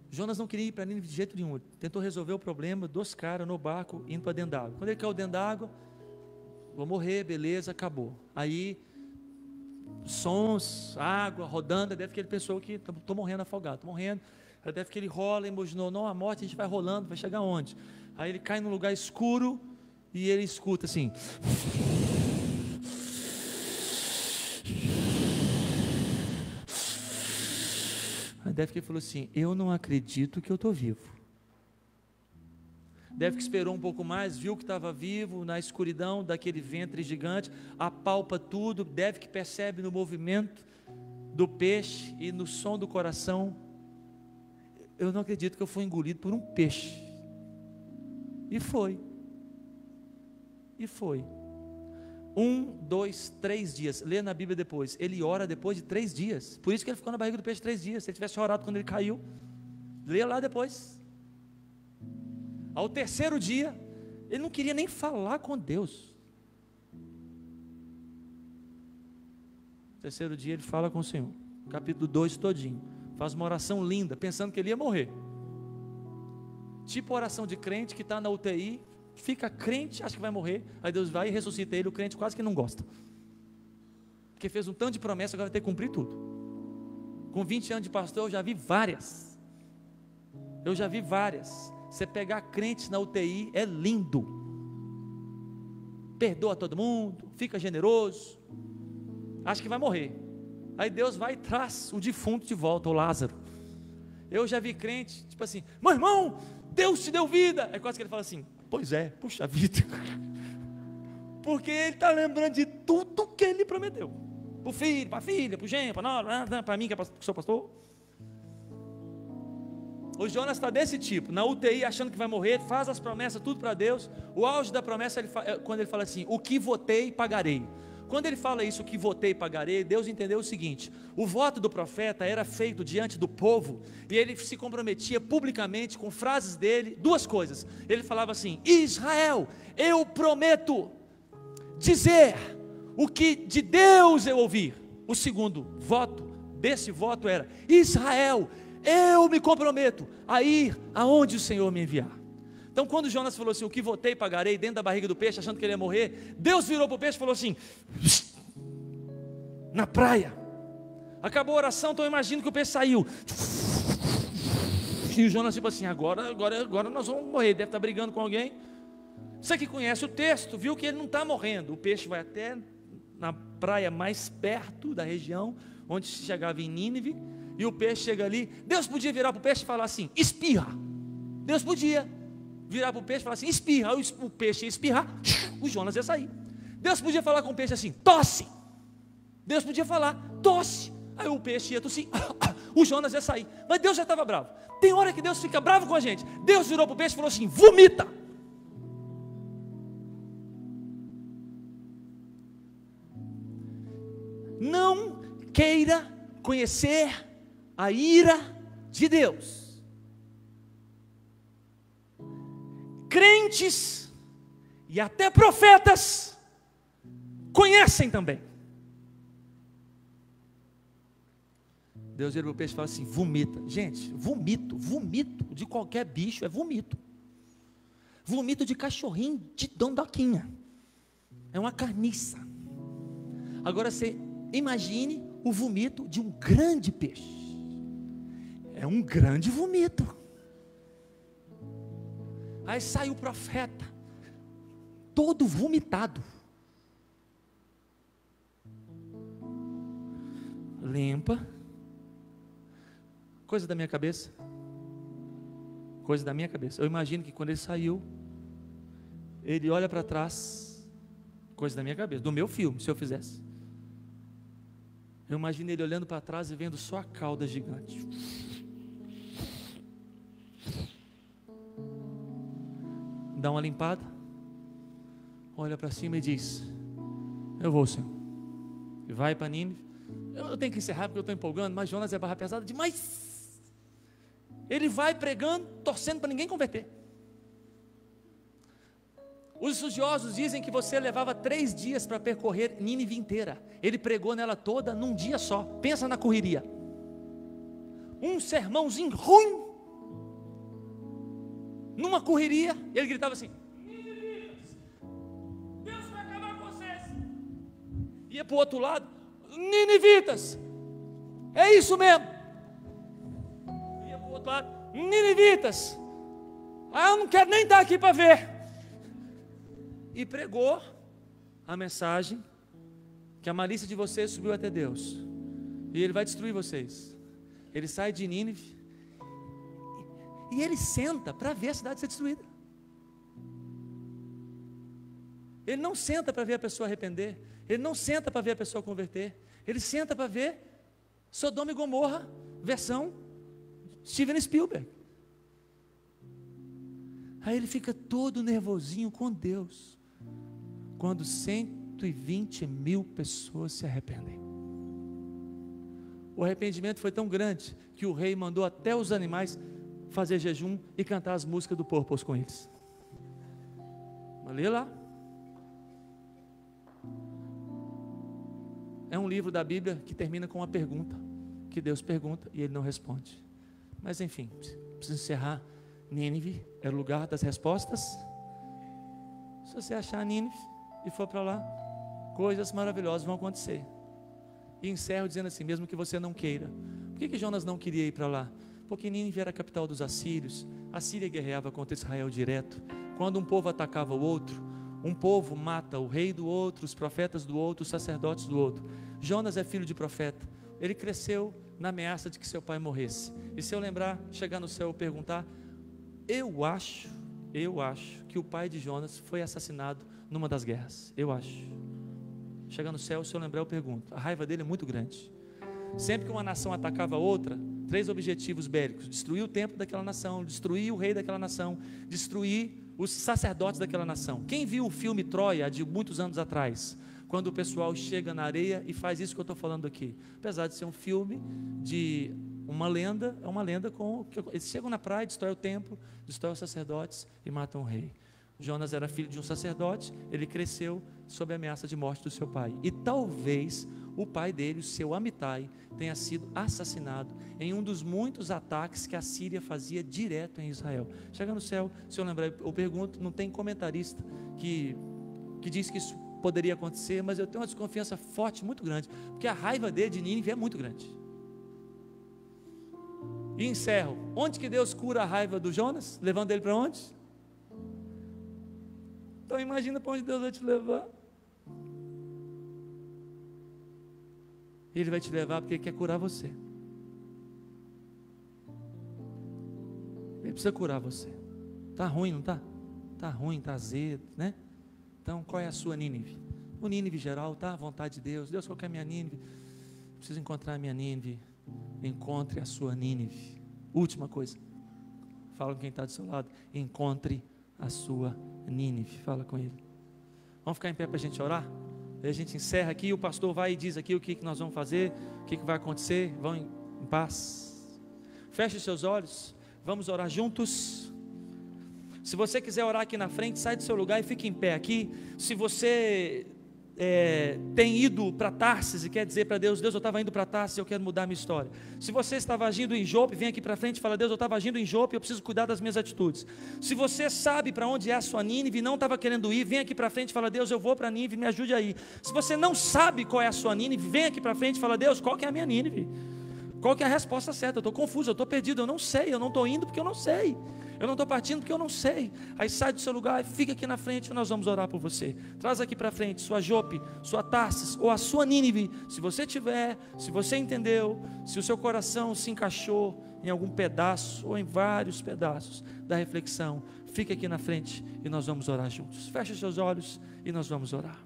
Jonas não queria ir para Nínive de jeito nenhum. Tentou resolver o problema dos caras no barco, indo para dentro d'água. Quando ele caiu dentro d'água, vou morrer, beleza, acabou. Aí, sons, água, rodando, deve que ele pensou que estou morrendo afogado, estou morrendo. Deve que ele rola, imaginou, não, a morte a gente vai rolando, vai chegar onde? Aí ele cai num lugar escuro e ele escuta assim. Deve que ele falou assim: eu não acredito que eu estou vivo. Deve que esperou um pouco mais, viu que estava vivo, na escuridão daquele ventre gigante, apalpa tudo, deve que percebe no movimento do peixe e no som do coração: eu não acredito que eu fui engolido por um peixe. E foi. 1, 2, 3 dias, lê na Bíblia depois, ele ora depois de 3 dias, por isso que ele ficou na barriga do peixe 3 dias, se ele tivesse orado quando ele caiu, lê lá depois. Ao 3º dia, ele não queria nem falar com Deus. 3º dia ele fala com o Senhor, capítulo 2 todinho, faz uma oração linda, pensando que ele ia morrer, tipo oração de crente que está na UTI, fica crente, acha que vai morrer, aí Deus vai e ressuscita ele, o crente quase que não gosta, porque fez um tanto de promessa, agora vai ter que cumprir tudo. Com 20 anos de pastor, eu já vi várias, você pegar crentes na UTI, é lindo, perdoa todo mundo, fica generoso, acha que vai morrer, aí Deus vai e traz o defunto de volta, o Lázaro. Eu já vi crente, tipo assim: meu irmão, Deus te deu vida, é quase que ele fala assim: pois é, puxa vida, porque ele está lembrando de tudo que ele prometeu, para o filho, para a filha, para o genro, para mim que sou pastor. O Jonas está desse tipo, na UTI achando que vai morrer, faz as promessas tudo para Deus. O auge da promessa é quando ele fala assim: o que votei, pagarei. Quando ele fala isso, o que votei, pagarei, Deus entendeu o seguinte: o voto do profeta era feito diante do povo, e ele se comprometia publicamente com frases dele, 2 coisas, ele falava assim: Israel, eu prometo dizer o que de Deus eu ouvir. O segundo voto desse voto era: Israel, eu me comprometo a ir aonde o Senhor me enviar. Então quando Jonas falou assim: o que votei, pagarei, dentro da barriga do peixe, achando que ele ia morrer, Deus virou para o peixe e falou assim: na praia. Acabou a oração, então eu imagino que o peixe saiu, E o Jonas tipo assim, agora nós vamos morrer. Deve estar brigando com alguém. Você que conhece o texto, viu que ele não está morrendo. O peixe vai até na praia mais perto da região, onde se chegava em Nínive, e o peixe chega ali. Deus podia virar para o peixe e falar assim, espirra. Deus podia virar para o peixe e falar assim, espirra. Aí o peixe ia espirrar, o Jonas ia sair. Deus podia falar com o peixe assim, tosse. Deus podia falar, tosse. Aí o peixe ia tossir, o Jonas ia sair. Mas Deus já estava bravo. Tem hora que Deus fica bravo com a gente. Deus virou para o peixe e falou assim, vomita. Não queira conhecer a ira de Deus. Crentes e até profetas conhecem também. Deus vira para o peixe e fala assim, vomita. Gente, vomito de qualquer bicho é vomito. Vomito de cachorrinho de dondoquinha. É uma carniça. Agora você imagine o vomito de um grande peixe. É um grande vomito. Aí sai o profeta, todo vomitado. Limpa. Coisa da minha cabeça. Coisa da minha cabeça. Eu imagino que quando ele saiu, ele olha para trás. Coisa da minha cabeça, do meu filme, se eu fizesse. Eu imagino ele olhando para trás e vendo só a cauda gigante. Dá uma limpada. Olha para cima e diz, eu vou, Senhor. E vai para Nínive. Eu tenho que encerrar porque eu estou empolgando, mas Jonas é barra pesada demais. Ele vai pregando, torcendo para ninguém converter. Os estudiosos dizem que você levava 3 dias para percorrer Nínive inteira. Ele pregou nela toda num dia só. Pensa na correria. Um sermãozinho ruim. Numa correria, ele gritava assim, Ninivitas, Deus vai acabar com vocês. Ia para o outro lado, Ninivitas, é isso mesmo. Ia para o outro lado, Ninivitas, eu não quero nem estar aqui para ver. E pregou a mensagem que a malícia de vocês subiu até Deus, e Ele vai destruir vocês. Ele sai de Nínive, e ele senta para ver a cidade ser destruída. Ele não senta para ver a pessoa arrepender. Ele não senta para ver a pessoa converter. Ele senta para ver Sodoma e Gomorra, versão Steven Spielberg. Aí ele fica todo nervosinho com Deus, quando 120 mil pessoas se arrependem. O arrependimento foi tão grande, que o rei mandou até os animais fazer jejum e cantar as músicas do Purpose com eles. Lê lá. É um livro da Bíblia que termina com uma pergunta, que Deus pergunta e Ele não responde. Mas enfim, preciso encerrar. Nínive é o lugar das respostas. Se você achar Nínive e for para lá, coisas maravilhosas vão acontecer. E encerro dizendo assim, mesmo que você não queira. Por que Jonas não queria ir para lá? Porque Nínive era a capital dos assírios. A Síria guerreava contra Israel direto. Quando um povo atacava o outro, um povo mata o rei do outro, os profetas do outro, os sacerdotes do outro. Jonas é filho de profeta. Ele cresceu na ameaça de que seu pai morresse. E se eu lembrar, chegar no céu e perguntar, eu acho que o pai de Jonas foi assassinado numa das guerras. Eu acho. Chegar no céu, se eu lembrar, eu pergunto. A raiva dele é muito grande. Sempre que uma nação atacava a outra, 3 objetivos bélicos: destruir o templo daquela nação, destruir o rei daquela nação, destruir os sacerdotes daquela nação. Quem viu o filme Troia de muitos anos atrás, quando o pessoal chega na areia e faz isso que eu estou falando aqui? Apesar de ser um filme de uma lenda, é uma lenda com eles chegam na praia, destrói o templo, destrói os sacerdotes e matam o rei. Jonas era filho de um sacerdote, ele cresceu sob a ameaça de morte do seu pai. E talvez o pai dele, o seu Amitai, tenha sido assassinado em um dos muitos ataques que a Síria fazia direto em Israel. Chega no céu, se eu lembrar, eu pergunto, não tem comentarista que diz que isso poderia acontecer, mas eu tenho uma desconfiança forte, muito grande, porque a raiva dele de Nínive é muito grande. E encerro. Onde que Deus cura a raiva do Jonas? Levando ele para onde? Então imagina para onde Deus vai te levar. Ele vai te levar porque Ele quer curar você. Ele precisa curar você. Está ruim, não está? Está ruim, está azedo, né? Então qual é a sua Nínive? O Nínive geral, está à vontade de Deus. Deus, qual que é a minha Nínive? Preciso encontrar a minha Nínive. Encontre a sua Nínive. Última coisa. Fala com quem está do seu lado. Encontre a sua Nínive. Fala com ele. Vamos ficar em pé para a gente orar? Aí a gente encerra aqui. O pastor vai e diz aqui o que nós vamos fazer, o que vai acontecer. Vão em paz. Feche os seus olhos. Vamos orar juntos. Se você quiser orar aqui na frente, sai do seu lugar e fique em pé aqui. Se você tem ido para Tarsis e quer dizer para Deus, Deus, eu estava indo para Tarsis, eu quero mudar a minha história. Se você estava agindo em Jope, vem aqui para frente e fala, Deus, eu estava agindo em Jope, eu preciso cuidar das minhas atitudes. Se você sabe para onde é a sua Nínive e não estava querendo ir, vem aqui para frente e fala, Deus, eu vou para Nínive, me ajude aí. Se você não sabe qual é a sua Nínive, vem aqui para frente e fala, Deus, qual que é a minha Nínive? Qual que é a resposta certa? Eu estou confuso, eu estou perdido, eu não sei, eu não estou indo porque eu não sei. Eu não estou partindo porque eu não sei. Aí sai do seu lugar e fica aqui na frente e nós vamos orar por você. Traz aqui para frente sua Jope, sua Tarsis ou a sua Nínive. Se você tiver, se você entendeu, se o seu coração se encaixou em algum pedaço ou em vários pedaços da reflexão, fica aqui na frente e nós vamos orar juntos. Feche os seus olhos e nós vamos orar.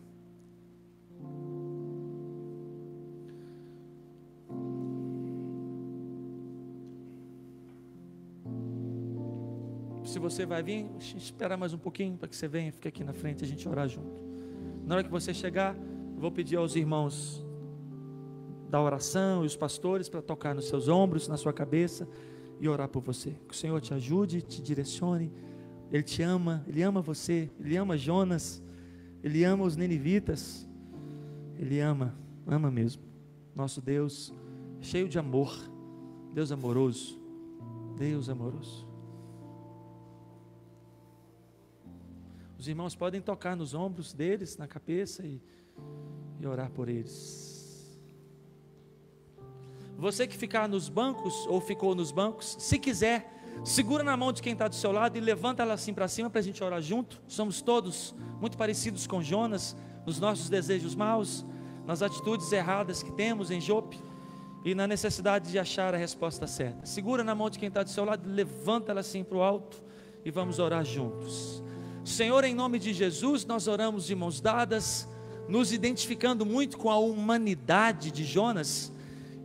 Se você vai vir, esperar mais um pouquinho para que você venha, fique aqui na frente e a gente orar junto. Na hora que você chegar, eu vou pedir aos irmãos da oração e os pastores para tocar nos seus ombros, na sua cabeça e orar por você. Que o Senhor te ajude, te direcione. Ele te ama, Ele ama você, Ele ama Jonas, Ele ama os ninivitas, Ele ama mesmo. Nosso Deus, cheio de amor, Deus amoroso, Deus amoroso. Os irmãos podem tocar nos ombros deles, na cabeça e orar por eles. Você que ficar nos bancos ou ficou nos bancos, se quiser, segura na mão de quem está do seu lado e levanta ela assim para cima para a gente orar junto. Somos todos muito parecidos com Jonas, nos nossos desejos maus, nas atitudes erradas que temos em Jope e na necessidade de achar a resposta certa. Segura na mão de quem está do seu lado, levanta ela assim para o alto e vamos orar juntos. Senhor, em nome de Jesus, nós oramos de mãos dadas, nos identificando muito com a humanidade de Jonas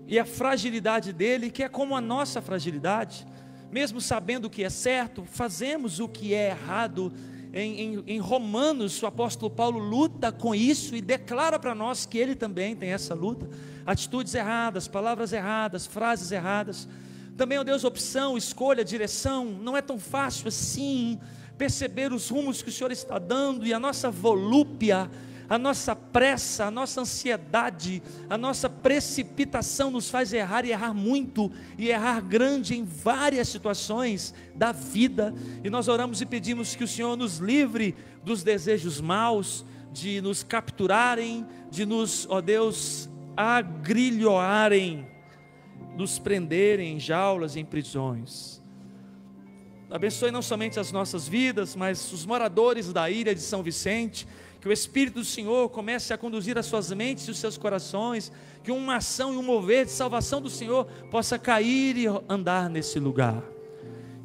e a fragilidade dele, que é como a nossa fragilidade. Mesmo sabendo o que é certo, fazemos o que é errado. Em Romanos, o apóstolo Paulo luta com isso e declara para nós que ele também tem essa luta. Atitudes erradas, palavras erradas, frases erradas. Também, ó Deus, opção, escolha, direção. Não é tão fácil assim perceber os rumos que o Senhor está dando, e a nossa volúpia, a nossa pressa, a nossa ansiedade, a nossa precipitação nos faz errar, e errar muito, e errar grande em várias situações da vida. E nós oramos e pedimos que o Senhor nos livre dos desejos maus, de nos capturarem, de nos, ó Deus, agrilhoarem, nos prenderem em jaulas e em prisões. Abençoe não somente as nossas vidas, mas os moradores da ilha de São Vicente. Que o Espírito do Senhor comece a conduzir as suas mentes e os seus corações. Que uma ação e um mover de salvação do Senhor possa cair e andar nesse lugar.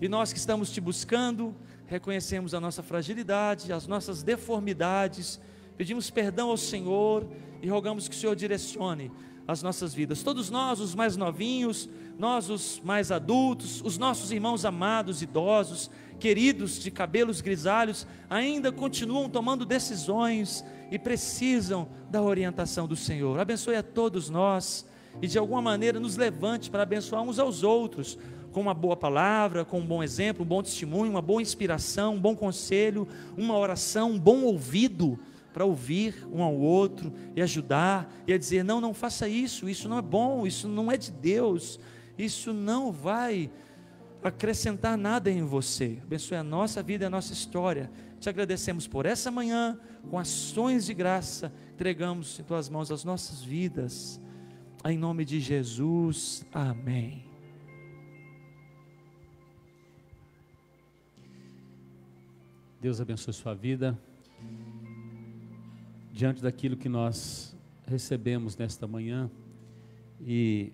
E nós que estamos te buscando, reconhecemos a nossa fragilidade, as nossas deformidades. Pedimos perdão ao Senhor e rogamos que o Senhor direcione as nossas vidas. Todos nós, os mais novinhos, nós os mais adultos, os nossos irmãos amados, idosos, queridos de cabelos grisalhos, ainda continuam tomando decisões e precisam da orientação do Senhor. Abençoe a todos nós e de alguma maneira nos levante para abençoar uns aos outros, com uma boa palavra, com um bom exemplo, um bom testemunho, uma boa inspiração, um bom conselho, uma oração, um bom ouvido, para ouvir um ao outro e ajudar, e a dizer, não faça isso, isso não é bom, isso não é de Deus, isso não vai acrescentar nada em você. Abençoe a nossa vida e a nossa história. Te agradecemos por essa manhã, com ações de graça, entregamos em tuas mãos as nossas vidas, em nome de Jesus, amém. Deus abençoe sua vida. Diante daquilo que nós recebemos nesta manhã, e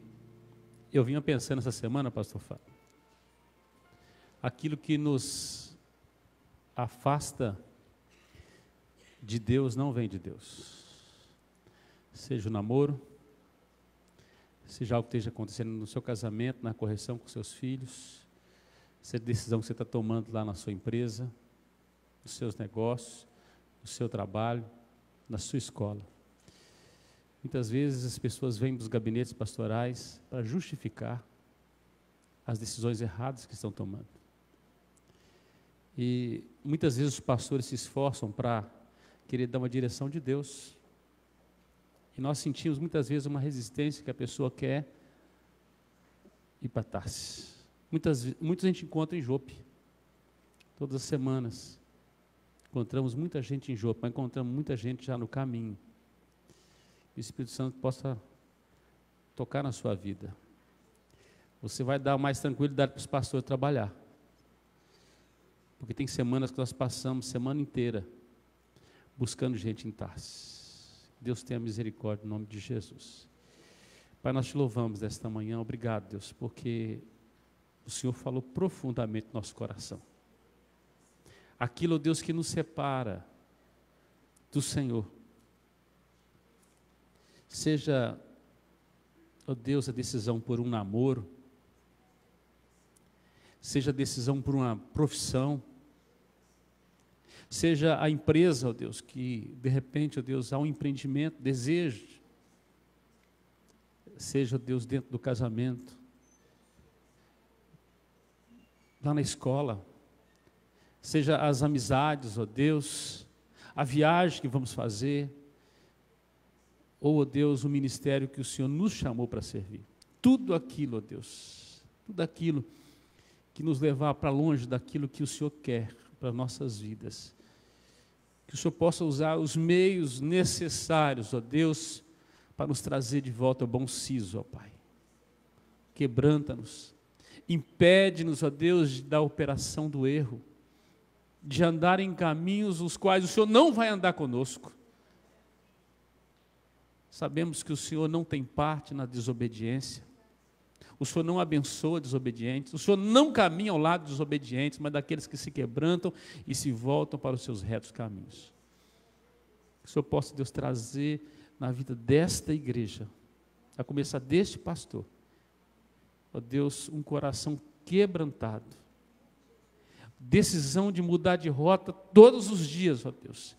eu vinha pensando essa semana, pastor Fábio, aquilo que nos afasta de Deus não vem de Deus. Seja o namoro, seja algo que esteja acontecendo no seu casamento, na correção com seus filhos, seja a decisão que você está tomando lá na sua empresa, nos seus negócios, no seu trabalho, na sua escola. Muitas vezes as pessoas vêm dos gabinetes pastorais para justificar as decisões erradas que estão tomando. E muitas vezes os pastores se esforçam para querer dar uma direção de Deus. E nós sentimos muitas vezes uma resistência que a pessoa quer ir para Tarsis. Muitas a gente encontra em Jope. Todas as semanas. Encontramos muita gente em Jope, mas encontramos muita gente já no caminho. Que o Espírito Santo possa tocar na sua vida. Você vai dar mais tranquilidade para os pastores trabalhar. Porque tem semanas que nós passamos, semana inteira, buscando gente em Tarsis. Deus tenha misericórdia em nome de Jesus. Pai, nós te louvamos nesta manhã. Obrigado, Deus, porque o Senhor falou profundamente no nosso coração. Aquilo, Deus, que nos separa do Senhor. Seja, ó Deus, a decisão por um namoro, seja a decisão por uma profissão, seja a empresa, ó Deus, que de repente, ó Deus, há um empreendimento, desejo, seja, ó Deus, dentro do casamento, lá na escola, seja as amizades, ó Deus, a viagem que vamos fazer, ou, ó Deus, o ministério que o Senhor nos chamou para servir. Tudo aquilo, ó Deus, tudo aquilo que nos levar para longe daquilo que o Senhor quer para nossas vidas. Que o Senhor possa usar os meios necessários, ó Deus, para nos trazer de volta ao bom siso, ó Pai. Quebranta-nos, impede-nos, ó Deus, da operação do erro, de andar em caminhos os quais o Senhor não vai andar conosco. Sabemos que o Senhor não tem parte na desobediência, o Senhor não abençoa desobedientes, o Senhor não caminha ao lado dos desobedientes, mas daqueles que se quebrantam e se voltam para os seus retos caminhos. Que o Senhor possa, Deus, trazer na vida desta igreja, a começar deste pastor, ó Deus, um coração quebrantado, decisão de mudar de rota todos os dias, ó Deus.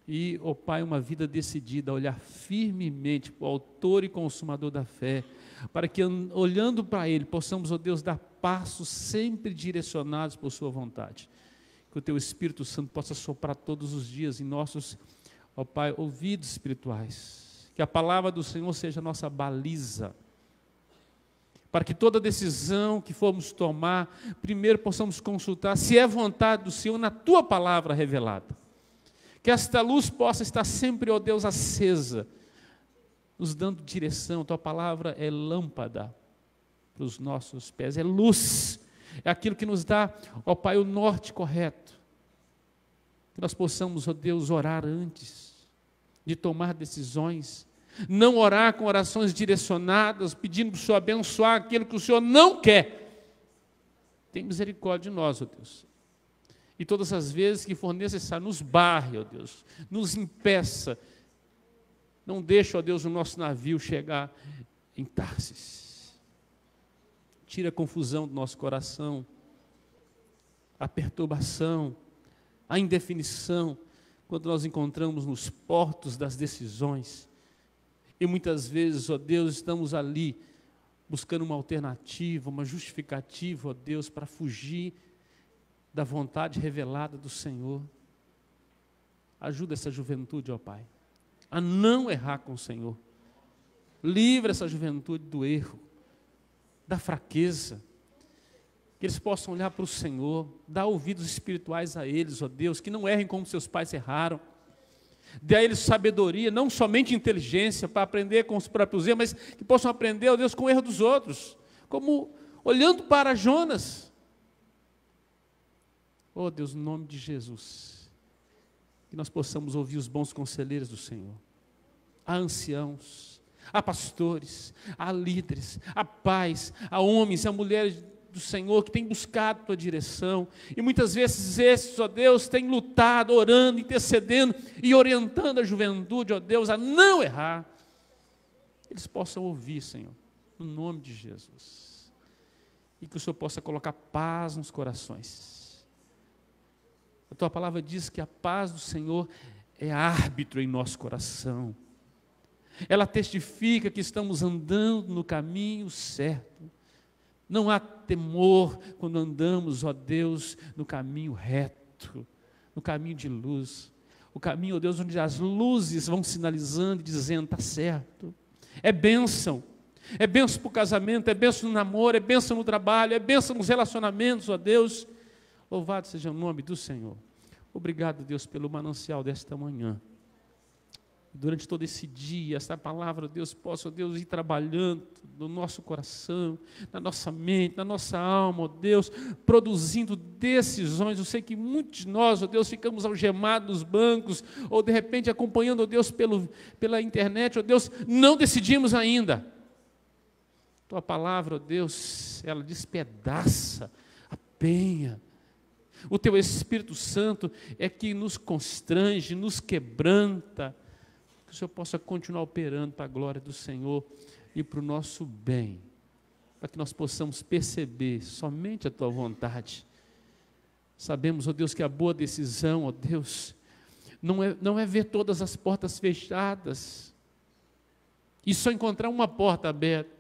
E, ó Pai, uma vida decidida a olhar firmemente para o autor e consumador da fé, para que, olhando para Ele, possamos, ó Deus, dar passos sempre direcionados por Sua vontade. Que o Teu Espírito Santo possa soprar todos os dias em nossos, ó Pai, ouvidos espirituais. Que a palavra do Senhor seja a nossa baliza, para que toda decisão que formos tomar, primeiro possamos consultar se é vontade do Senhor na Tua palavra revelada. Que esta luz possa estar sempre, ó Deus, acesa, nos dando direção. Tua palavra é lâmpada para os nossos pés, é luz, é aquilo que nos dá, ó Pai, o norte correto. Que nós possamos, ó Deus, orar antes de tomar decisões, não orar com orações direcionadas, pedindo para o Senhor abençoar aquilo que o Senhor não quer. Tem misericórdia de nós, ó Deus. E todas as vezes que for necessário, nos barre, ó Deus, nos impeça. Não deixe, ó Deus, o nosso navio chegar em Tarsis. Tira a confusão do nosso coração, a perturbação, a indefinição, quando nós encontramos nos portos das decisões. E muitas vezes, ó Deus, estamos ali buscando uma alternativa, uma justificativa, ó Deus, para fugir da vontade revelada do Senhor. Ajuda essa juventude, ó Pai, a não errar com o Senhor. Livra essa juventude do erro, da fraqueza. Que eles possam olhar para o Senhor, dar ouvidos espirituais a eles, ó Deus, que não errem como seus pais erraram. Dê a eles sabedoria, não somente inteligência, para aprender com os próprios erros, mas que possam aprender, ó Deus, com o erro dos outros. Como olhando para Jonas, Oh Deus, no nome de Jesus, que nós possamos ouvir os bons conselheiros do Senhor. Há anciãos, há pastores, há líderes, há pais, há homens e há mulheres do Senhor que têm buscado tua direção, e muitas vezes esses, ó Deus, têm lutado, orando, intercedendo e orientando a juventude, ó Deus, a não errar. Eles possam ouvir, Senhor, no nome de Jesus, e que o Senhor possa colocar paz nos corações. A tua palavra diz que a paz do Senhor é árbitro em nosso coração. Ela testifica que estamos andando no caminho certo. Não há temor quando andamos, ó Deus, no caminho reto, no caminho de luz. O caminho, ó Deus, onde as luzes vão sinalizando e dizendo, está certo. É bênção. É bênção para o casamento, é bênção no namoro, é bênção no trabalho, é bênção nos relacionamentos, ó Deus. Louvado seja o nome do Senhor. Obrigado, Deus, pelo manancial desta manhã. Durante todo esse dia, essa palavra, Deus, possa, Deus, ir trabalhando no nosso coração, na nossa mente, na nossa alma, ó Deus, produzindo decisões. Eu sei que muitos de nós, ó Deus, ficamos algemados nos bancos, ou de repente acompanhando, ó Deus, pela internet, ó Deus, não decidimos ainda. Tua palavra, ó Deus, ela despedaça, apenha. O Teu Espírito Santo é que nos constrange, nos quebranta. Que o Senhor possa continuar operando para a glória do Senhor e para o nosso bem, para que nós possamos perceber somente a Tua vontade. Sabemos, ó Deus, que a boa decisão, ó Deus, não é ver todas as portas fechadas e só encontrar uma porta aberta.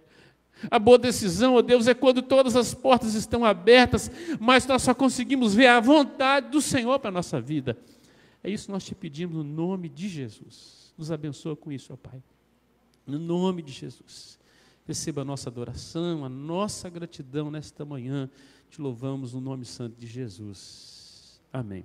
A boa decisão, ó Deus, é quando todas as portas estão abertas, mas nós só conseguimos ver a vontade do Senhor para a nossa vida. É isso que nós te pedimos no nome de Jesus. Nos abençoa com isso, ó Pai. No nome de Jesus. Receba a nossa adoração, a nossa gratidão nesta manhã. Te louvamos no nome santo de Jesus. Amém.